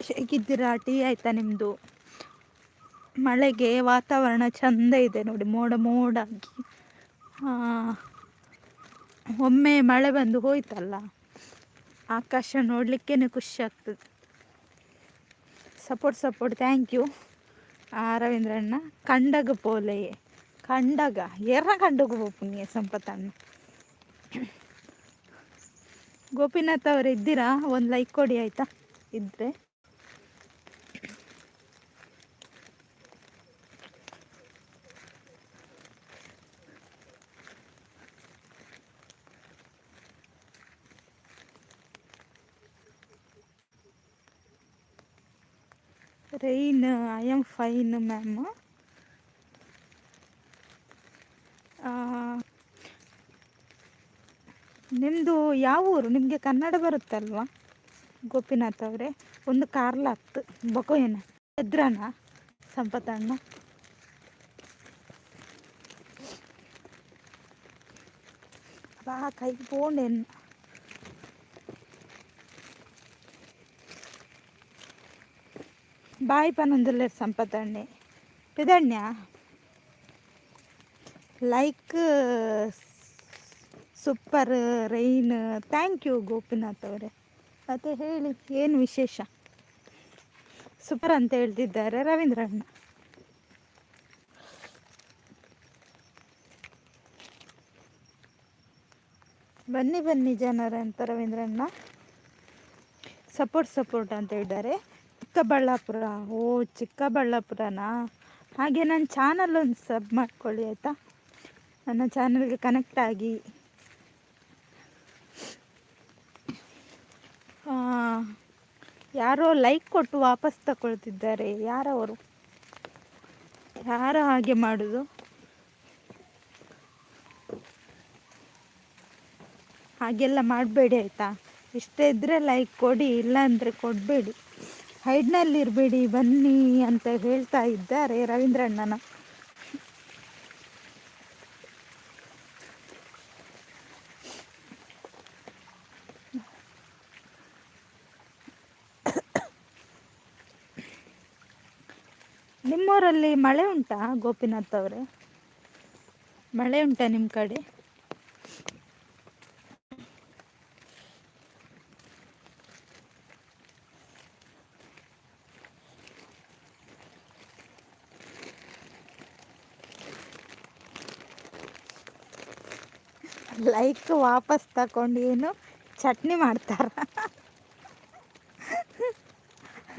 ಹೇಗಿದ್ದೀರಾ? ಟೀ ಆಯ್ತಾ ನಿಮ್ಮದು? ಮಳೆಗೆ ವಾತಾವರಣ ಚಂದ ಇದೆ ನೋಡಿ, ಮೋಡ ಮೋಡಾಗಿ. ಒಮ್ಮೆ ಮಳೆ ಬಂದು ಹೋಯ್ತಲ್ಲ, ಆಕಾಶ ನೋಡಲಿಕ್ಕೇ ಖುಷಿ ಆಗ್ತದೆ. ಸಪೋರ್ಟ್ ಥ್ಯಾಂಕ್ ಯು ರವೀಂದ್ರಣ್ಣ. ಕಂಡಗ ಪೋಲೆಯೇ ಕಂಡಗ ಎರ್ರ ಕಂಡಗ ಪೋಪುನಿಯ ಸಂಪತ್ತಣ್ಣ. ಗೋಪಿನಾಥ್ ಅವರು ಇದ್ದೀರಾ? ಒಂದು ಲೈಕ್ ಕೊಡಿ ಆಯಿತಾ ಇದ್ದರೆ. Rain I am fine ma'am. ನಿಮ್ಮದು ಯಾವ ಊರು? ನಿಮಗೆ ಕನ್ನಡ ಬರುತ್ತಲ್ವಾ ಗೋಪಿನಾಥ್ ಅವರೇ? ಒಂದು ಕಾರ್ಲಾಗ್ತು ಬೊಕೋಯೇನ ಎದ್ರನ ಸಂಪತ್ತಣ್ಣ. ಬಾ ಕೈ ಪೋಂಡೇನು ಬಾಯಿ ಪನೊಂದುಲ್ಲೇರು ಸಂಪತ್ತಣ್ಣೆ ಪಿದಣ್ಯ. Like super rain. Thank you Gopinath ಅವರೇ. ಮತ್ತು ಹೇಳಿ ಏನು ವಿಶೇಷ? ಸೂಪರ್ ಅಂತ ಹೇಳ್ತಿದ್ದಾರೆ ರವೀಂದ್ರಣ್ಣ. ಬನ್ನಿ ಜನರೇ ಅಂತ ರವೀಂದ್ರಣ್ಣ. ಸಪೋರ್ಟ್ ಅಂತ ಹೇಳಿದ್ದಾರೆ. ಚಿಕ್ಕಬಳ್ಳಾಪುರ. ಓ ಚಿಕ್ಕಬಳ್ಳಾಪುರನಾ? ಹಾಗೆ ನನ್ನ ಚಾನಲ್ ಒಂದು ಸಬ್ ಮಾಡ್ಕೊಳ್ಳಿ ಆಯಿತಾ. ನನ್ನ ಚಾನಲ್ಗೆ ಕನೆಕ್ಟ್ ಆಗಿ. ಯಾರೋ ಲೈಕ್ ಕೊಟ್ಟು ವಾಪಸ್ ತಗೊಳ್ತಿದ್ದಾರೆ. ಯಾರವರು? ಯಾರು ಹಾಗೆ ಮಾಡೋದು? ಹಾಗೆಲ್ಲ ಮಾಡಬೇಡಿ ಆಯಿತಾ. ಇಷ್ಟ ಇದ್ದರೆ ಲೈಕ್ ಕೊಡಿ, ಇಲ್ಲಾಂದರೆ ಕೊಡಬೇಡಿ. ಹೈಡ್ನಲ್ಲಿ ಇರಬೇಡಿ, ಬನ್ನಿ ಅಂತ ಹೇಳ್ತಾ ಇದ್ದಾರೆ ರವೀಂದ್ರಣ್ಣನ. ನಿಮ್ಮೂರಲ್ಲಿ ಮಳೆ ಉಂಟಾ ಗೋಪಿನಾಥ್ ಅವರೇ? ಮಳೆ ಉಂಟಾ ನಿಮ್ಮ ಕಡೆ? ಲೈಕ್ ವಾಪಸ್ ತಗೊಂಡು ಏನು ಚಟ್ನಿ ಮಾಡ್ತಾರ?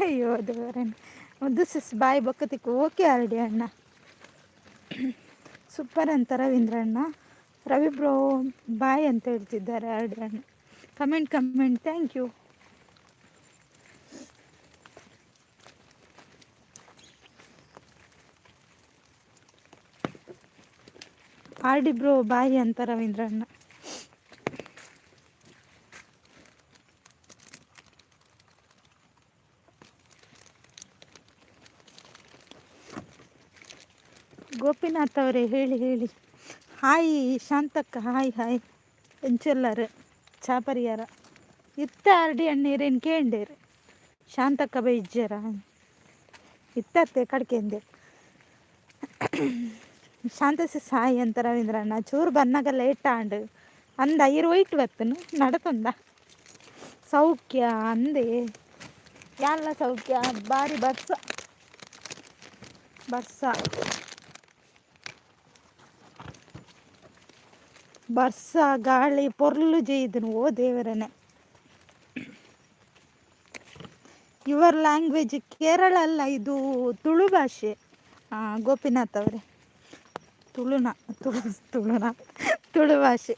ಅಯ್ಯೋ ದೇವರೇ. ದಿಸ್ ಬಾಯ್ ಬಕ್ಕತಿಕ್ಕು. ಓಕೆ ಆಲ್ರೆಡಿ ಅಣ್ಣ. ಸೂಪರ್ ಅಂತ ರವೀಂದ್ರಣ್ಣ. ರವಿ ಬ್ರೋ ಬಾಯ್ ಅಂತ ಹೇಳ್ತಿದ್ದಾರೆ ಆಲ್ರೆಡಿ ಅಣ್ಣ. Comment thank you. R D bro bye ಅಂತ ರವೀಂದ್ರಣ್ಣ. ಗೋಪಿನಾಥ್ ಅವರೇ ಹೇಳಿ. ಹಾಯ್ ಶಾಂತಕ್ಕ. ಹಾಯ್ ಎಂಚೆಲ್ಲರು ಚಾಪರಿಯಾರ ಇತ್ತ ಆರ್ಡಿ ಅಣ್ಣೀರೇನು ಕೇಂಡೇರು ಶಾಂತಕ್ಕ ಬೈಜ್ಜರ ಇತ್ತತ್ತೆ ಕಡ್ಕೆಂದೆ. ಶಾಂತಸಿ ಸಾಯಿ ಅಂತ ರವೀಂದ್ರಣ್ಣ. ಚೂರು ಬನ್ನಾಗ ಲೇಟ್ ಆಂಡು ಅಂದ ಐರು ಒಯ್ಟ್ ಬತ್ತನು ನಡತಂದ ಸೌಖ್ಯ ಅಂದೆ. ಎಲ್ಲ ಸೌಖ್ಯ ಬಾರಿ ಬರ್ಸ ಗಾಳಿ ಪೊರ್ಲು ಜೈದನು. ಓ ದೇವರನೆ. ಯುವರ್ ಲ್ಯಾಂಗ್ವೇಜ್ ಕೇರಳ ಅಲ್ಲ, ಇದು ತುಳು ಭಾಷೆ. ಗೋಪಿನಾಥ್ ಅವರೇ, ತುಳುನ ತುಳು ತುಳುನಾಥ್ ತುಳು ಭಾಷೆ.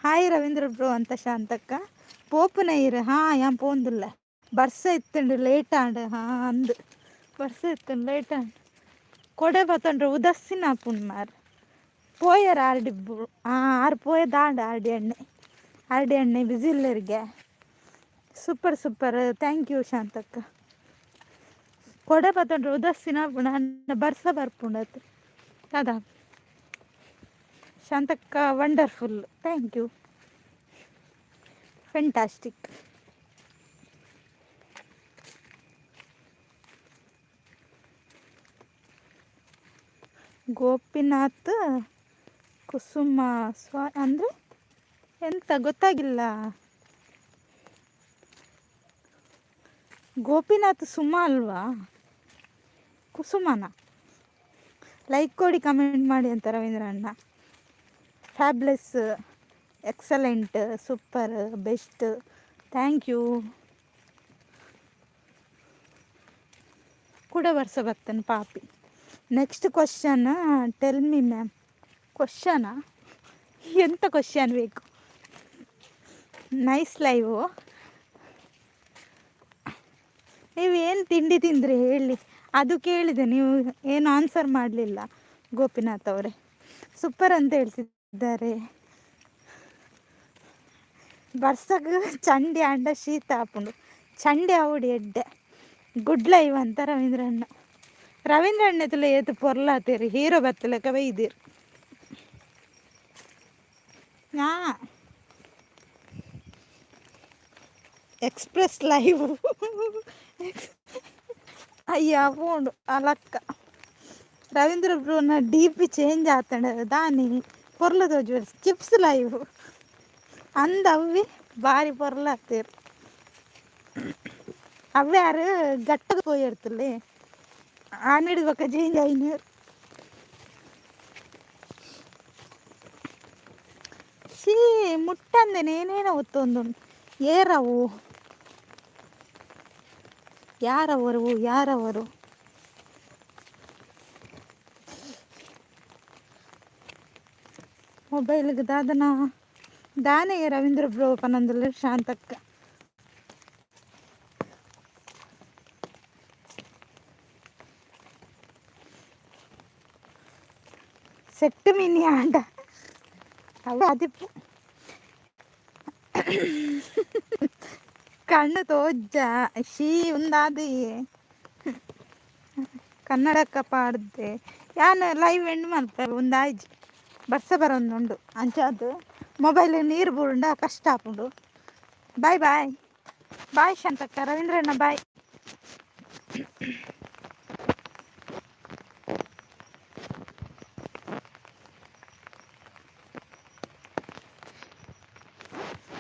ಹಾಯ್ ರವೀಂದ್ರ ಬ್ರೋ ಅಂತ ಶಾಂತಕ್ಕ ಪೋಪುನ ಇರು. ಯಾನ್ ಪೋಂದುಲ್ಲ ಬರ್ಸ ಇತ್ತಂಡು ಲೇಟ್ ಆಂಡ್ ಅಂದು ಬರ್ಸ ಇತ್ತಂಡು ಲೇಟ್ ಆಂಡ್ ಕೊಡೆ ಬತ್ತಂಡ್ರೆ ಉದಸ್ಸಿನ ಪುನ್ ಮಾರ್ ಪೋಯರ್ ಆರ್ಡಿ ಆರು ಪೋಯ ದಾಂಡ ಆರ್ಡಿ ಎಣ್ಣೆ ಬಿಸಿ ಇಲ್ಲರಿಗೆ. ಸೂಪರ್ ಸೂಪರ್, ಥ್ಯಾಂಕ್ ಯು ಶಾಂತಕ್ಕ. ಕೊಡೆ ಬತ್ತಂಡ್ರೆ ಉದಸ್ಸಿನ ಪುಣ ಬರ್ಸ ಬರ್ಪುಂಡತ್ ಅದಾ ಶಾಂತಕ್ಕ. Wonderful, thank you, fantastic. Gopinath ಕುಸುಮ ಅಂದರೆ ಎಂತ ಗೊತ್ತಾಗಿಲ್ಲ. ಗೋಪಿನಾಥ್ ಸುಮಾ ಅಲ್ವಾ, ಕುಸುಮನ? ಲೈಕ್ ಕೊಡಿ, ಕಮೆಂಟ್ ಮಾಡಿ ಅಂತ ರವೀಂದ್ರ ಅಣ್ಣ. Fabulous, excellent, super, best, thank you. ಕೂಡ ವರ್ಷ ಬರ್ತಾನೆ ಪಾಪಿ. Next question, tell me ma'am. ಕ್ವಶನಾ? ಎಂತ ಕ್ವಶನ್ ಬೇಕು? Nice live. ನೀವೇನು ತಿಂಡಿ ತಿಂದ್ರಿ ಹೇಳಿ, ಅದು ಕೇಳಿದೆ, ನೀವು ಏನು ಆನ್ಸರ್ ಮಾಡಲಿಲ್ಲ. ಗೋಪಿನಾಥ್ ಅವರೇ ಸೂಪರ್ ಅಂತ ಹೇಳ್ತಿದ್ದಾರೆ. ಬರ್ಸಗ ಚಂಡಿ ಅಂಡ ಶೀತ ಹಾಪುಂಡು ಚಂಡಿ ಅವಡಿ ಎಡ್ಡೆ ಗುಡ್ ಲೈವ್ ಅಂತ ರವೀಂದ್ರ ಅಣ್ಣ ತುಲ ಏತು ಪೊರ್ಲಾತೀರಿ ಹೀರೋ ಬತ್ತಲಕ ಬೈದಿರಿ. ಎಕ್ಸ್ಪ್ರೆಸ್ ಲೈವ್ ಅಯ್ಯ ಪೋಂಡು ಅಲಕ್ಕ ರವೀಂದ್ರ ಬ್ರೋನ ಡಿ ಪಿ ಚೇಂಜ್ ಆತಂಡ ದಾನಿ ಪೊರ್ಲು ತೋಜು ಚಿಪ್ಸ್ ಲೈವ್ ಅಂದ ಅವಿ ಭಾರಿ ಪೊರ್ಲಾತೀರಿ. ಅವೇ ಯಾರು ಗಟ್ಟದ ಪೋಯಿರ್ತಲ್ಲಿ ಆನಿಡಿದ ಬಕ್ಕ ಚೇಂಜ್ ಆಯ್ನೀರು. ಶೀ ಮುಟ್ಟಂದೇನೆ ಏನೇನೋ ಒತ್ತೊಂದು ಏರವು ಯಾರವರು ಮೊಬೈಲ್ಗೆ ದಾನೆ ರವೀಂದ್ರ ಬ್ರೋ ಪನಂದಲ್ಲ ಶಾಂತಕ್ಕ. ಸೆಟ್ ಮಿನಿ ಆಂಡ ಅದಿಪ್ಪು ಕಣ್ಣು ತೋಜ್ಜ ಶೀ ಉಂದಾದಿ ಕನ್ನಡಕ್ಕ ಪಾಡ್ದೆ ಯಾನು ಲೈವ್ ಎಂಡ್ ಮಾಡ್ತಾರೆ ಒಂದಾಯ್ಜಿ ಬರ್ಸ ಬರೋಂದುಂಡು ಅಂಚಾದು ಮೊಬೈಲ್ ನೀರು ಬುರುಂಡ ಕಷ್ಟ ಆಪುಂಡು. ಬಾಯ್ ಬಾಯ್ ಬಾಯ್ ಶಾಂತಕ್ಕ, ರವೀಂದ್ರಣ್ಣ ಬಾಯ್.